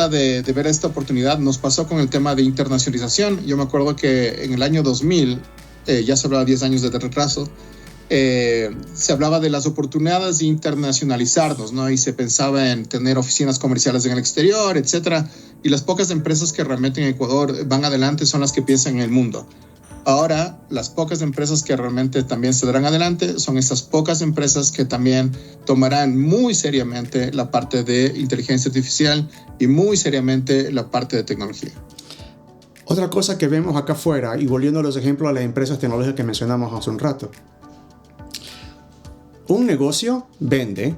de ver esta oportunidad. Nos pasó con el tema de internacionalización. Yo me acuerdo que en el año 2000, ya se hablaba 10 años de retraso, se hablaba de las oportunidades de internacionalizarnos, ¿no? Y se pensaba en tener oficinas comerciales en el exterior, etcétera. Y las pocas empresas que realmente en Ecuador van adelante son las que piensan en el mundo. Ahora, las pocas empresas que realmente también se darán adelante son esas pocas empresas que también tomarán muy seriamente la parte de inteligencia artificial y muy seriamente la parte de tecnología. Otra cosa que vemos acá afuera, y volviendo a los ejemplos a las empresas tecnológicas que mencionamos hace un rato. Un negocio vende,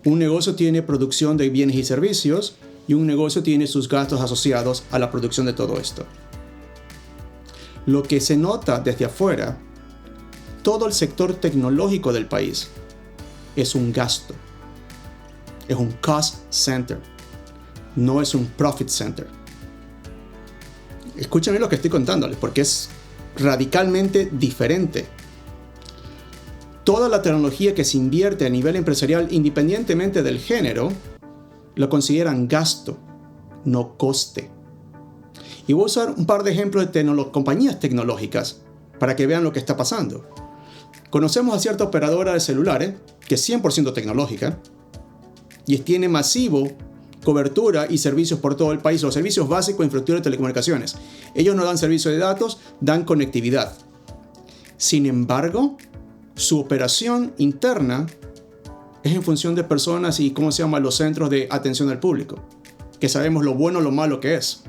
un negocio tiene producción de bienes y servicios, y un negocio tiene sus gastos asociados a la producción de todo esto. Lo que se nota desde afuera, todo el sector tecnológico del país es un gasto, es un cost center, no es un profit center. Escúchenme lo que estoy contándoles porque es radicalmente diferente. Toda la tecnología que se invierte a nivel empresarial, independientemente del género, lo consideran gasto, no coste. Y voy a usar un par de ejemplos de compañías tecnológicas para que vean lo que está pasando. Conocemos a cierta operadora de celulares que es 100% tecnológica y tiene masivo cobertura y servicios por todo el país, los servicios básicos de infraestructura de telecomunicaciones. Ellos no dan servicio de datos, dan conectividad. Sin embargo, su operación interna es en función de personas y, ¿cómo se llama?, los centros de atención al público, que sabemos lo bueno o lo malo que es.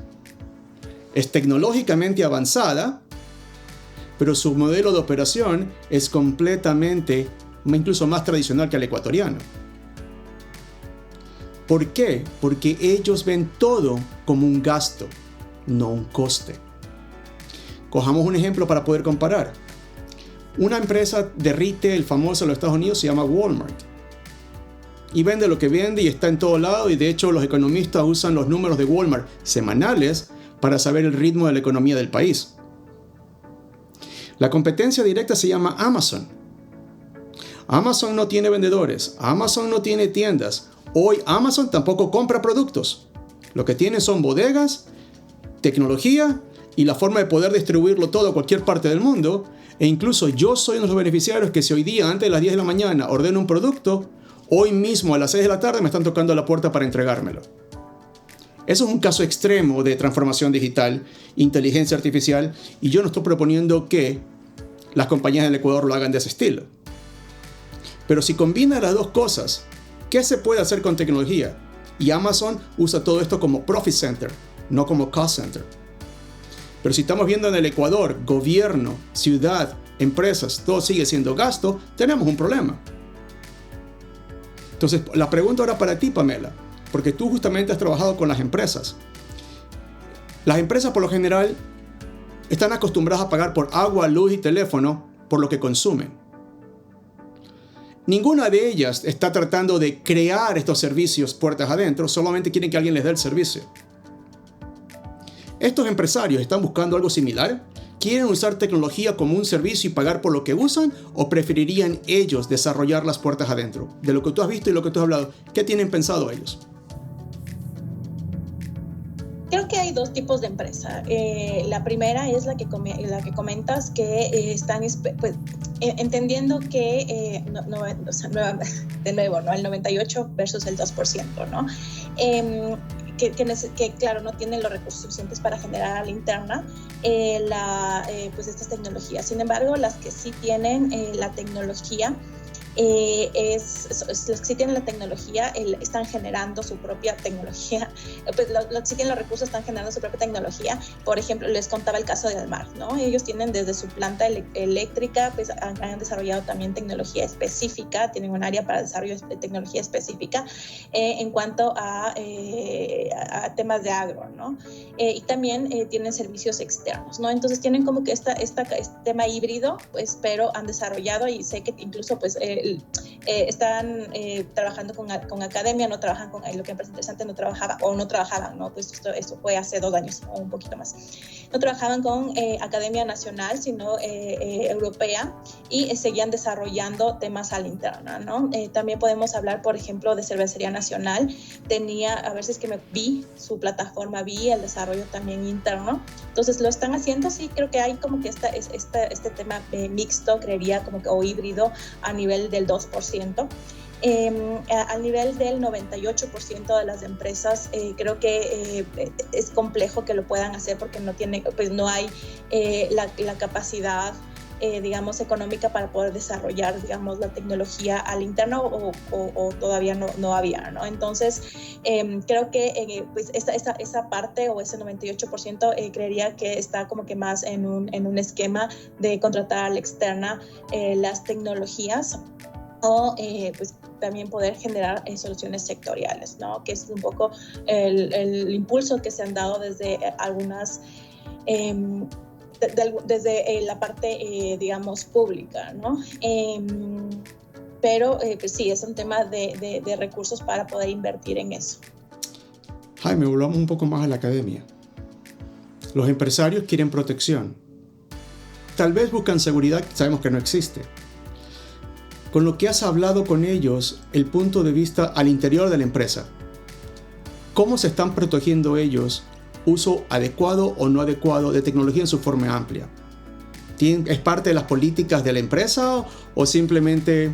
Es tecnológicamente avanzada, pero su modelo de operación es completamente, incluso más tradicional que el ecuatoriano. ¿Por qué? Porque ellos ven todo como un gasto, no un coste. Cojamos un ejemplo para poder comparar. Una empresa de retail famosa en los Estados Unidos se llama Walmart. Y vende lo que vende y está en todo lado, y de hecho los economistas usan los números de Walmart semanales para saber el ritmo de la economía del país. La competencia directa se llama Amazon. Amazon no tiene vendedores, Amazon no tiene tiendas. Hoy Amazon tampoco compra productos. Lo que tiene son bodegas, tecnología y la forma de poder distribuirlo todo a cualquier parte del mundo. E incluso yo soy uno de los beneficiarios que si hoy día antes de las 10 de la mañana ordeno un producto, hoy mismo a las 6 de la tarde me están tocando la puerta para entregármelo. Eso es un caso extremo de transformación digital, inteligencia artificial, y yo no estoy proponiendo que las compañías del Ecuador lo hagan de ese estilo. Pero si combina las dos cosas, ¿qué se puede hacer con tecnología? Y Amazon usa todo esto como profit center, no como cost center. Pero si estamos viendo en el Ecuador, gobierno, ciudad, empresas, todo sigue siendo gasto, tenemos un problema. Entonces, la pregunta ahora para ti, Pamela, porque tú justamente has trabajado con las empresas. Las empresas por lo general están acostumbradas a pagar por agua, luz y teléfono por lo que consumen. Ninguna de ellas está tratando de crear estos servicios puertas adentro, solamente quieren que alguien les dé el servicio. ¿Estos empresarios están buscando algo similar? ¿Quieren usar tecnología como un servicio y pagar por lo que usan? ¿O preferirían ellos desarrollar las puertas adentro? De lo que tú has visto y lo que tú has hablado, ¿qué tienen pensado ellos? Creo que hay dos tipos de empresa. La primera es la que comentas, que están entendiendo que, de nuevo, ¿no? El 98 versus el 2%, ¿no? Que claro, no tienen los recursos suficientes para generar a la interna pues estas tecnologías. Sin embargo, las que sí tienen la tecnología, los que sí tienen la tecnología están generando su propia tecnología. Pues los que sí tienen los recursos están generando su propia tecnología. Por ejemplo, les contaba el caso de Almar, ¿no? Ellos tienen desde su planta eléctrica, pues han desarrollado también tecnología específica, tienen un área para desarrollo de tecnología específica en cuanto a temas de agro, ¿no? Y también tienen servicios externos, ¿no? Entonces tienen como que este tema híbrido, pues, pero han desarrollado, y sé que incluso pues están trabajando con academia, no trabajan con lo que me parece interesante, no trabajaban, ¿no? Pues esto fue hace 2 años o un poquito más. No trabajaban con academia nacional, sino europea, y seguían desarrollando temas a la interna, ¿no? También podemos hablar, por ejemplo, de Cervecería Nacional. A ver si es que vi su plataforma, vi el desarrollo también interno. Entonces lo están haciendo, sí, creo que hay como que este tema mixto, creería, como que, o híbrido a nivel del 2%. Al nivel del 98% de las empresas, creo que es complejo que lo puedan hacer porque no hay la capacidad, digamos, económica para poder desarrollar, digamos, la tecnología al interno, o todavía no había, ¿no? Entonces, creo que pues esa parte, o ese 98%, creería que está como que más en un esquema de contratar a la externa las tecnologías, o pues también poder generar soluciones sectoriales, ¿no? Que es un poco el impulso que se han dado desde algunas desde la parte, digamos, pública, ¿no? Pero pues sí, es un tema de recursos para poder invertir en eso. Jaime, volvamos un poco más a la academia. Los empresarios quieren protección. Tal vez buscan seguridad, sabemos que no existe. Con lo que has hablado con ellos, el punto de vista al interior de la empresa, ¿cómo se están protegiendo ellos? Uso adecuado o no adecuado de tecnología en su forma amplia. ¿Es parte de las políticas de la empresa o simplemente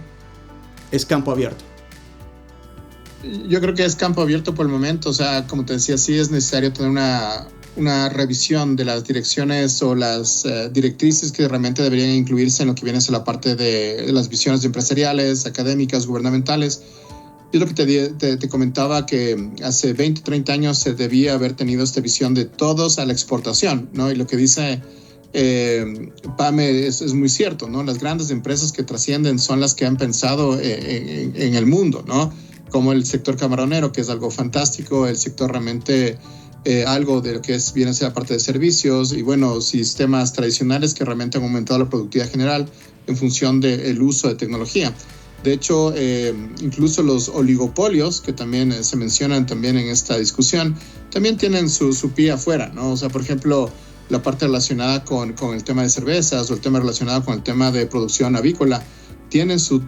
es campo abierto? Yo creo que es campo abierto por el momento. O sea, como te decía, sí es necesario tener una revisión de las direcciones o las directrices que realmente deberían incluirse en lo que viene a ser la parte de las visiones empresariales, académicas, gubernamentales. Yo lo que te comentaba que hace 20, 30 años se debía haber tenido esta visión de todos a la exportación, ¿no? Y lo que dice Pame es muy cierto, ¿no? Las grandes empresas que trascienden son las que han pensado en el mundo, ¿no? Como el sector camaronero, que es algo fantástico, el sector realmente algo de lo que viene a ser la parte de servicios y, bueno, sistemas tradicionales que realmente han aumentado la productividad general en función del uso de tecnología. De hecho, incluso los oligopolios, que también se mencionan también en esta discusión, también tienen su pie afuera, ¿no? O sea, por ejemplo, la parte relacionada con el tema de cervezas o el tema relacionado con el tema de producción avícola, tienen su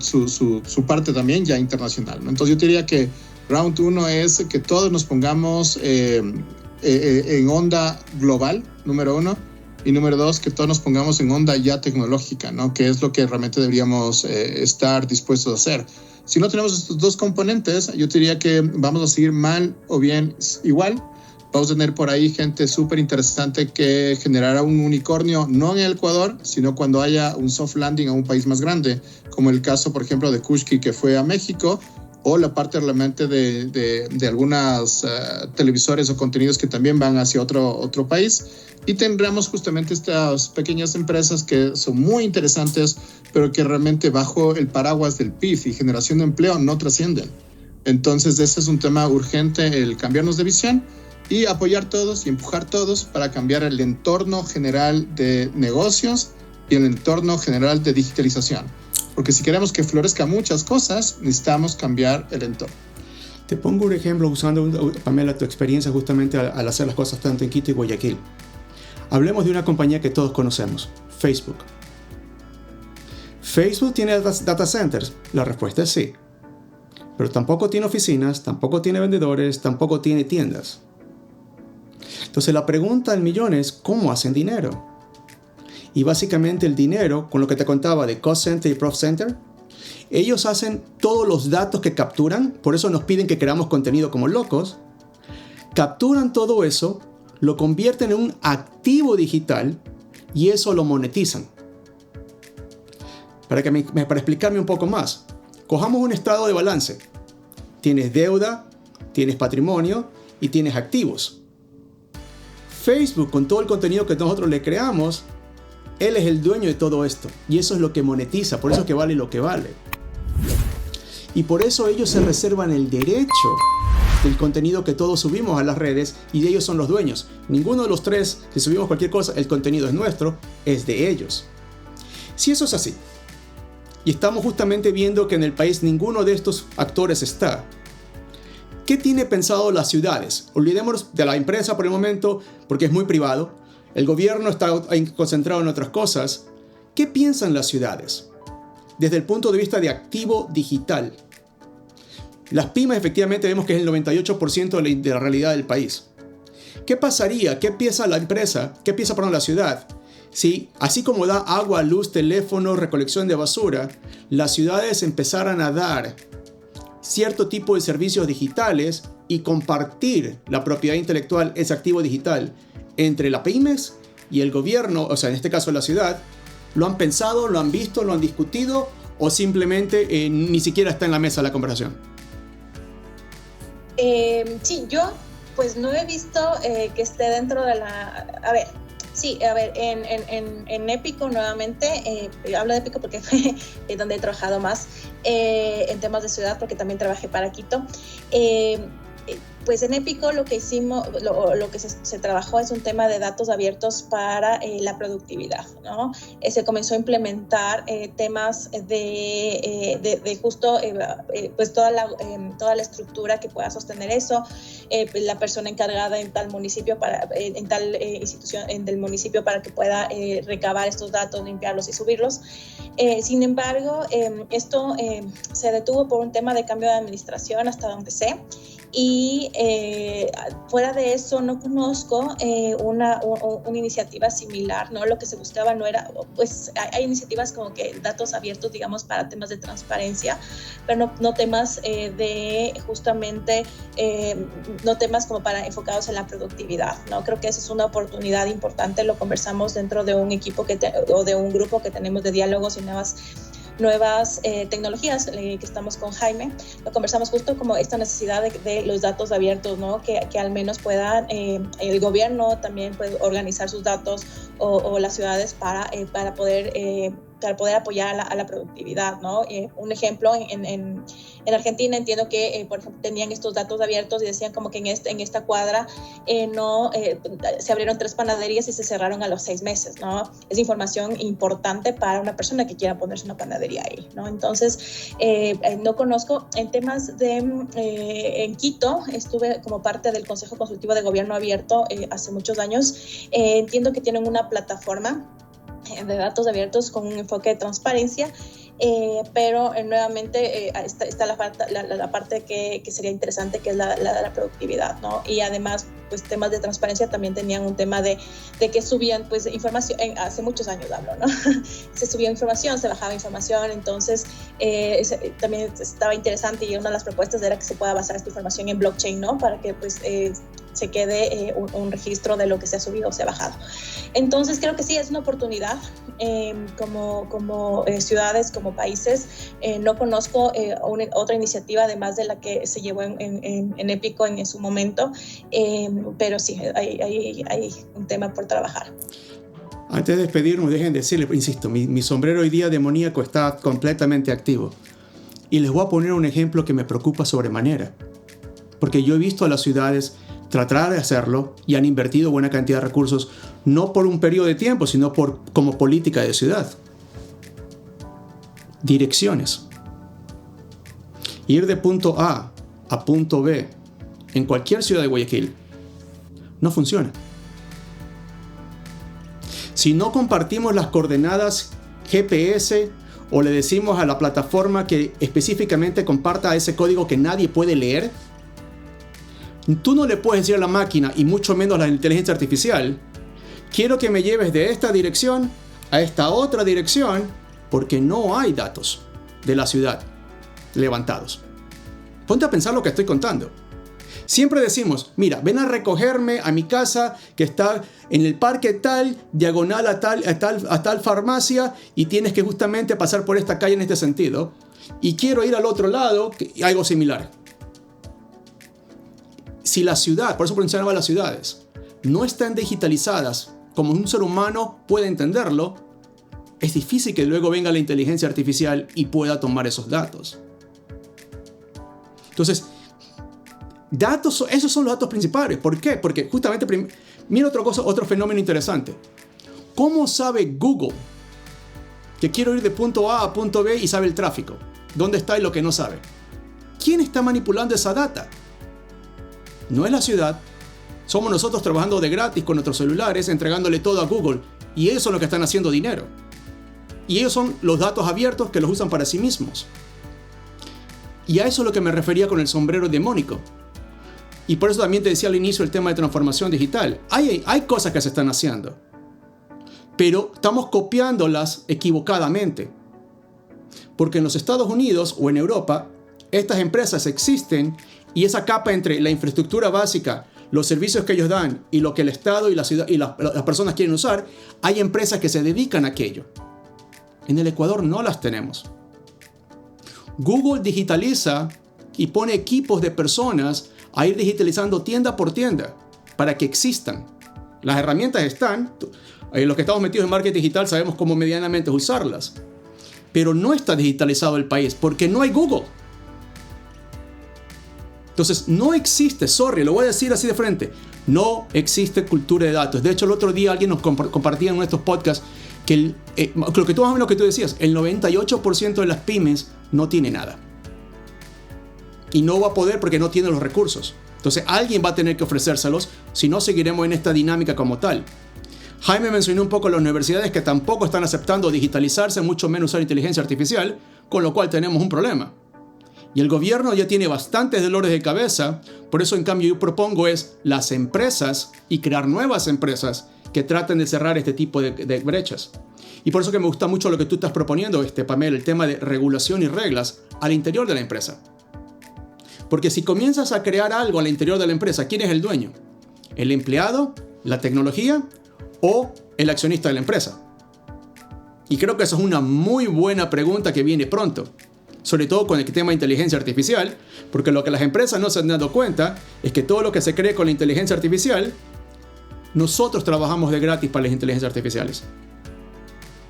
parte también ya internacional, ¿no? Entonces yo diría que round 1 es que todos nos pongamos en onda global, número 1. Y número 2, que todos nos pongamos en onda ya tecnológica, ¿no? Que es lo que realmente deberíamos estar dispuestos a hacer. Si no tenemos estos dos componentes, yo diría que vamos a seguir mal o bien igual. Vamos a tener por ahí gente súper interesante que generará un unicornio, no en el Ecuador, sino cuando haya un soft landing a un país más grande, como el caso, por ejemplo, de Kushki, que fue a México, o la parte realmente de algunas televisores o contenidos que también van hacia otro país. Y tendremos justamente estas pequeñas empresas que son muy interesantes, pero que realmente bajo el paraguas del PIB y generación de empleo no trascienden. Entonces ese es un tema urgente, el cambiarnos de visión y apoyar todos y empujar todos para cambiar el entorno general de negocios y el entorno general de digitalización. Porque si queremos que florezcan muchas cosas, necesitamos cambiar el entorno. Te pongo un ejemplo usando, Pamela, tu experiencia justamente al hacer las cosas tanto en Quito y Guayaquil. Hablemos de una compañía que todos conocemos, Facebook. ¿Facebook tiene data centers? La respuesta es sí. Pero tampoco tiene oficinas, tampoco tiene vendedores, tampoco tiene tiendas. Entonces la pregunta del millón es, ¿cómo hacen dinero? Y básicamente el dinero, con lo que te contaba de Cost Center y Profit Center, ellos hacen todos los datos que capturan, por eso nos piden que creamos contenido como locos, capturan todo eso, lo convierten en un activo digital y eso lo monetizan. Para explicarme un poco más, cojamos un estado de balance. Tienes deuda, tienes patrimonio y tienes activos. Facebook, con todo el contenido que nosotros le creamos, él es el dueño de todo esto y eso es lo que monetiza, por eso es que vale lo que vale. Y por eso ellos se reservan el derecho del contenido que todos subimos a las redes y de ellos son los dueños. Ninguno de los tres, si subimos cualquier cosa, el contenido es nuestro, es de ellos. Si eso es así, y estamos justamente viendo que en el país ninguno de estos actores está, ¿qué tiene pensado las ciudades? Olvidémonos de la empresa por el momento porque es muy privado. El gobierno está concentrado en otras cosas. ¿Qué piensan las ciudades? Desde el punto de vista de activo digital. Las pymes efectivamente vemos que es el 98% de la realidad del país. ¿Qué pasaría? ¿Qué piensa la empresa? ¿Qué piensa, la ciudad? Si, así como da agua, luz, teléfono, recolección de basura, las ciudades empezaran a dar cierto tipo de servicios digitales y compartir la propiedad intelectual, ese activo digital, entre las pymes y el gobierno, o sea, en este caso la ciudad, ¿lo han pensado, lo han visto, lo han discutido o simplemente ni siquiera está en la mesa la conversación? Sí, yo pues no he visto que esté dentro de la... A ver, sí, en Épico nuevamente, hablo de Épico porque fue donde he trabajado más en temas de ciudad, porque también trabajé para Quito. Pues en Épico lo que hicimos, lo que se trabajó es un tema de datos abiertos para la productividad, ¿no? Se comenzó a implementar temas de justo pues toda la estructura que pueda sostener eso, la persona encargada en tal municipio en tal institución del municipio para que pueda recabar estos datos, limpiarlos y subirlos. Sin embargo, esto se detuvo por un tema de cambio de administración hasta donde sé. Y fuera de eso no conozco una iniciativa similar, ¿no? Lo que se buscaba no era, pues hay iniciativas como que datos abiertos, digamos, para temas de transparencia, pero no temas de justamente, no temas como para enfocados en la productividad, ¿no? Creo que esa es una oportunidad importante, lo conversamos dentro de un equipo o de un grupo que tenemos de diálogos y nuevas tecnologías que estamos con Jaime. Lo conversamos justo como esta necesidad de los datos abiertos, ¿no? Que al menos puedan, el gobierno también puede organizar sus datos o las ciudades para poder apoyar a la productividad, ¿no? Un ejemplo, en Argentina entiendo que, por ejemplo, tenían estos datos abiertos y decían como que en esta cuadra se abrieron 3 panaderías y se cerraron a los 6 meses, ¿no? Es información importante para una persona que quiera ponerse una panadería ahí, ¿no? Entonces, no conozco. En temas en Quito, estuve como parte del Consejo Consultivo de Gobierno Abierto hace muchos años. Entiendo que tienen una plataforma de datos abiertos con un enfoque de transparencia, pero nuevamente está la parte que sería interesante, que es la productividad, ¿no? Y además, pues temas de transparencia también tenían un tema de que subían pues información, hace muchos años hablo, ¿no? Se subía información, se bajaba información, entonces también estaba interesante, y una de las propuestas era que se pueda basar esta información en blockchain, ¿no? Para que pues se quede un registro de lo que se ha subido o se ha bajado. Entonces creo que sí, es una oportunidad como ciudades, como países. No conozco otra iniciativa además de la que se llevó en Épico en su momento, pero sí, hay un tema por trabajar. Antes de despedirnos, dejen decirles, insisto, mi sombrero hoy día demoníaco está completamente activo. Y les voy a poner un ejemplo que me preocupa sobremanera. Porque yo he visto a las ciudades tratar de hacerlo y han invertido buena cantidad de recursos, no por un periodo de tiempo, sino como política de ciudad. Direcciones. Ir de punto A a punto B en cualquier ciudad de Guayaquil no funciona. Si no compartimos las coordenadas GPS o le decimos a la plataforma que específicamente comparta ese código que nadie puede leer, tú no le puedes decir a la máquina, y mucho menos a la inteligencia artificial, quiero que me lleves de esta dirección a esta otra dirección, porque no hay datos de la ciudad levantados. Ponte a pensar lo que estoy contando. Siempre decimos, mira, ven a recogerme a mi casa que está en el parque tal, diagonal a tal farmacia, y tienes que justamente pasar por esta calle en este sentido, y quiero ir al otro lado, algo similar. Si la ciudad, por eso mencionaba las ciudades, no están digitalizadas como un ser humano puede entenderlo, es difícil que luego venga la inteligencia artificial y pueda tomar esos datos. Entonces, esos son los datos principales. ¿Por qué? Porque justamente, mira otro fenómeno interesante. ¿Cómo sabe Google que quiero ir de punto A a punto B y sabe el tráfico? ¿Dónde está y lo que no sabe? ¿Quién está manipulando esa data? No es la ciudad, somos nosotros trabajando de gratis con nuestros celulares, entregándole todo a Google, y ellos son los que están haciendo dinero. Y ellos son los datos abiertos que los usan para sí mismos. Y a eso es lo que me refería con el sombrero demónico. Y por eso también te decía al inicio el tema de transformación digital. Hay cosas que se están haciendo, pero estamos copiándolas equivocadamente. Porque en los Estados Unidos o en Europa, estas empresas existen, y esa capa entre la infraestructura básica, los servicios que ellos dan y lo que el Estado y la ciudad y las personas quieren usar, hay empresas que se dedican a aquello. En el Ecuador no las tenemos. Google digitaliza y pone equipos de personas a ir digitalizando tienda por tienda para que existan. Las herramientas están, los que estamos metidos en marketing digital sabemos cómo medianamente usarlas, pero no está digitalizado el país porque no hay Google. Entonces, no existe, lo voy a decir así de frente, no existe cultura de datos. De hecho, el otro día alguien nos compartía en nuestros podcasts que lo que tú más o menos que tú decías, el 98% de las pymes no tiene nada. Y no va a poder porque no tiene los recursos. Entonces, alguien va a tener que ofrecérselos, si no seguiremos en esta dinámica como tal. Jaime mencionó un poco las universidades que tampoco están aceptando digitalizarse, mucho menos usar inteligencia artificial, con lo cual tenemos un problema. Y el gobierno ya tiene bastantes dolores de cabeza, por eso en cambio yo propongo es las empresas y crear nuevas empresas que traten de cerrar este tipo de brechas. Y por eso que me gusta mucho lo que tú estás proponiendo, Pamela, el tema de regulación y reglas al interior de la empresa. Porque si comienzas a crear algo al interior de la empresa, ¿quién es el dueño? ¿El empleado, la tecnología o el accionista de la empresa? Y creo que esa es una muy buena pregunta que viene pronto. Sobre todo con el tema de inteligencia artificial, porque lo que las empresas no se han dado cuenta es que todo lo que se cree con la inteligencia artificial, nosotros trabajamos de gratis para las inteligencias artificiales.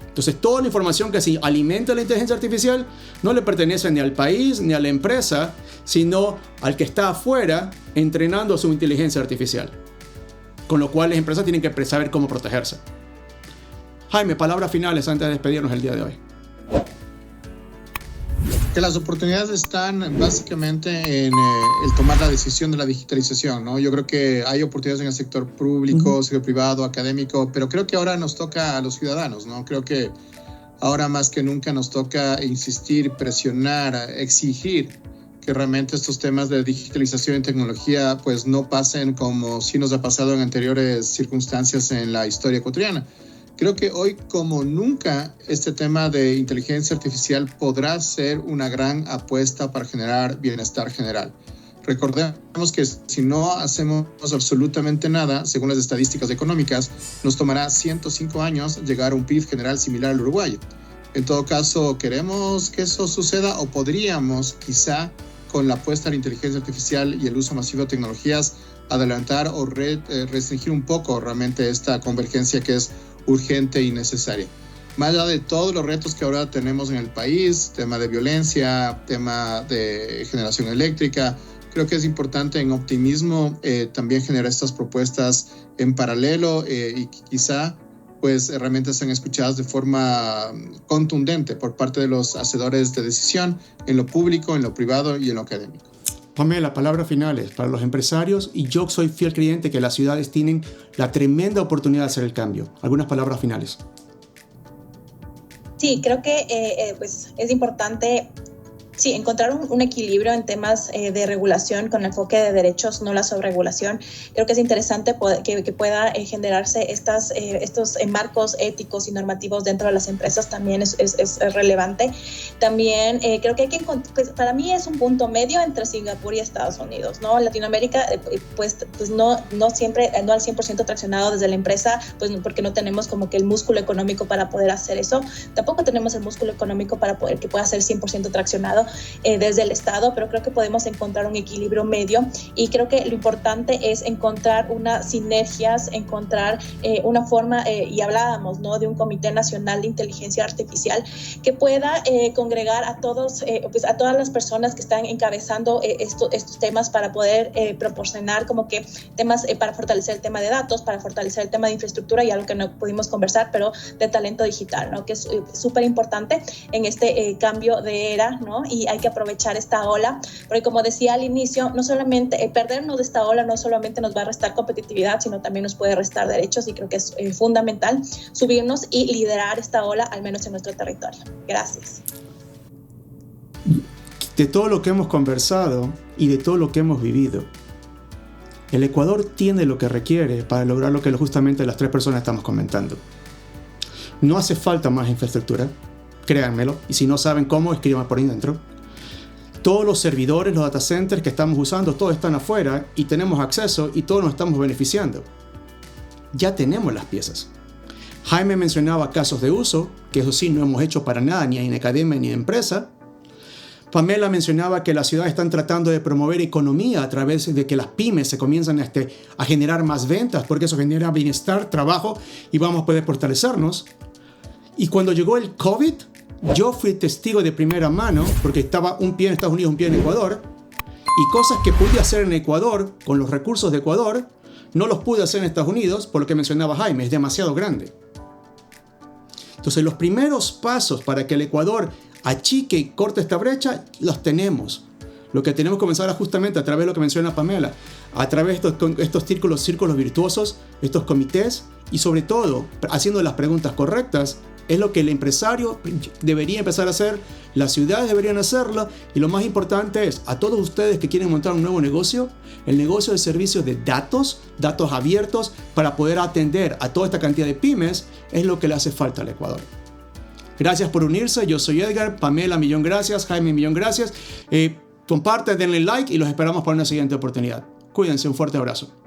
Entonces, toda la información que se alimenta la inteligencia artificial no le pertenece ni al país ni a la empresa, sino al que está afuera entrenando su inteligencia artificial. Con lo cual, las empresas tienen que saber cómo protegerse. Jaime, palabras finales antes de despedirnos el día de hoy. Que las oportunidades están básicamente en el tomar la decisión de la digitalización, ¿no? Yo creo que hay oportunidades en el sector público, sector privado, académico, pero creo que ahora nos toca a los ciudadanos, ¿no? Creo que ahora más que nunca nos toca insistir, presionar, exigir que realmente estos temas de digitalización y tecnología pues no pasen como sí nos ha pasado en anteriores circunstancias en la historia cotidiana. Creo que hoy, como nunca, este tema de inteligencia artificial podrá ser una gran apuesta para generar bienestar general. Recordemos que si no hacemos absolutamente nada, según las estadísticas económicas, nos tomará 105 años llegar a un PIB general similar al uruguayo. En todo caso, ¿queremos que eso suceda o podríamos, quizá, con la apuesta a la inteligencia artificial y el uso masivo de tecnologías, adelantar o restringir un poco realmente esta convergencia que es urgente y necesaria? Más allá de todos los retos que ahora tenemos en el país, tema de violencia, tema de generación eléctrica, creo que es importante en optimismo también generar estas propuestas en paralelo y quizá pues realmente sean escuchadas de forma contundente por parte de los hacedores de decisión en lo público, en lo privado y en lo académico. Pamela, palabras finales para los empresarios, y yo soy fiel creyente que las ciudades tienen la tremenda oportunidad de hacer el cambio. ¿Algunas palabras finales? Sí, creo que pues es importante encontrar un equilibrio en temas de regulación con enfoque de derechos, no la sobreregulación. Creo que es interesante que pueda generarse estos marcos éticos y normativos dentro de las empresas, también es relevante. También creo que hay que encontrar, pues, para mí es un punto medio entre Singapur y Estados Unidos, ¿no? Latinoamérica, pues no siempre, no al 100% traccionado desde la empresa, pues porque no tenemos como que el músculo económico para poder hacer eso. Tampoco tenemos el músculo económico para poder que pueda ser 100% traccionado desde el Estado, pero creo que podemos encontrar un equilibrio medio, y creo que lo importante es encontrar unas sinergias, encontrar una forma, y hablábamos, ¿no?, de un Comité Nacional de Inteligencia Artificial que pueda congregar a todos, pues a todas las personas que están encabezando estos temas para poder proporcionar como que temas para fortalecer el tema de datos, para fortalecer el tema de infraestructura y algo que no pudimos conversar, pero de talento digital, ¿no?, que es súper importante en este cambio de era, ¿no? Y hay que aprovechar esta ola, porque como decía al inicio, no solamente perdernos de esta ola no solamente nos va a restar competitividad, sino también nos puede restar derechos, y creo que es fundamental subirnos y liderar esta ola, al menos en nuestro territorio. Gracias. De todo lo que hemos conversado y de todo lo que hemos vivido, el Ecuador tiene lo que requiere para lograr lo que justamente las tres personas estamos comentando. No hace falta más infraestructura, créanmelo, y si no saben cómo, escriban por ahí dentro. Todos los servidores, los data centers que estamos usando, todos están afuera y tenemos acceso y todos nos estamos beneficiando. Ya tenemos las piezas. Jaime mencionaba casos de uso, que eso sí no hemos hecho para nada, ni en academia ni en empresa. Pamela mencionaba que las ciudades están tratando de promover economía a través de que las pymes se comienzan a generar más ventas, porque eso genera bienestar, trabajo, y vamos a poder fortalecernos. Y cuando llegó el COVID, yo fui testigo de primera mano, porque estaba un pie en Estados Unidos, un pie en Ecuador, y cosas que pude hacer en Ecuador, con los recursos de Ecuador, no los pude hacer en Estados Unidos, por lo que mencionaba Jaime, es demasiado grande. Entonces, los primeros pasos para que el Ecuador achique y corte esta brecha, los tenemos. Lo que tenemos que comenzar es justamente a través de lo que menciona Pamela, a través de estos círculos virtuosos, estos comités, y sobre todo, haciendo las preguntas correctas, Es lo que el empresario debería empezar a hacer, las ciudades deberían hacerlo, y lo más importante es, a todos ustedes que quieren montar un nuevo negocio, el negocio de servicios de datos abiertos para poder atender a toda esta cantidad de pymes, es lo que le hace falta al Ecuador. Gracias por unirse, yo soy Edgar, Pamela, millón gracias, Jaime, millón gracias. Compartan, denle like y los esperamos para una siguiente oportunidad. Cuídense, un fuerte abrazo.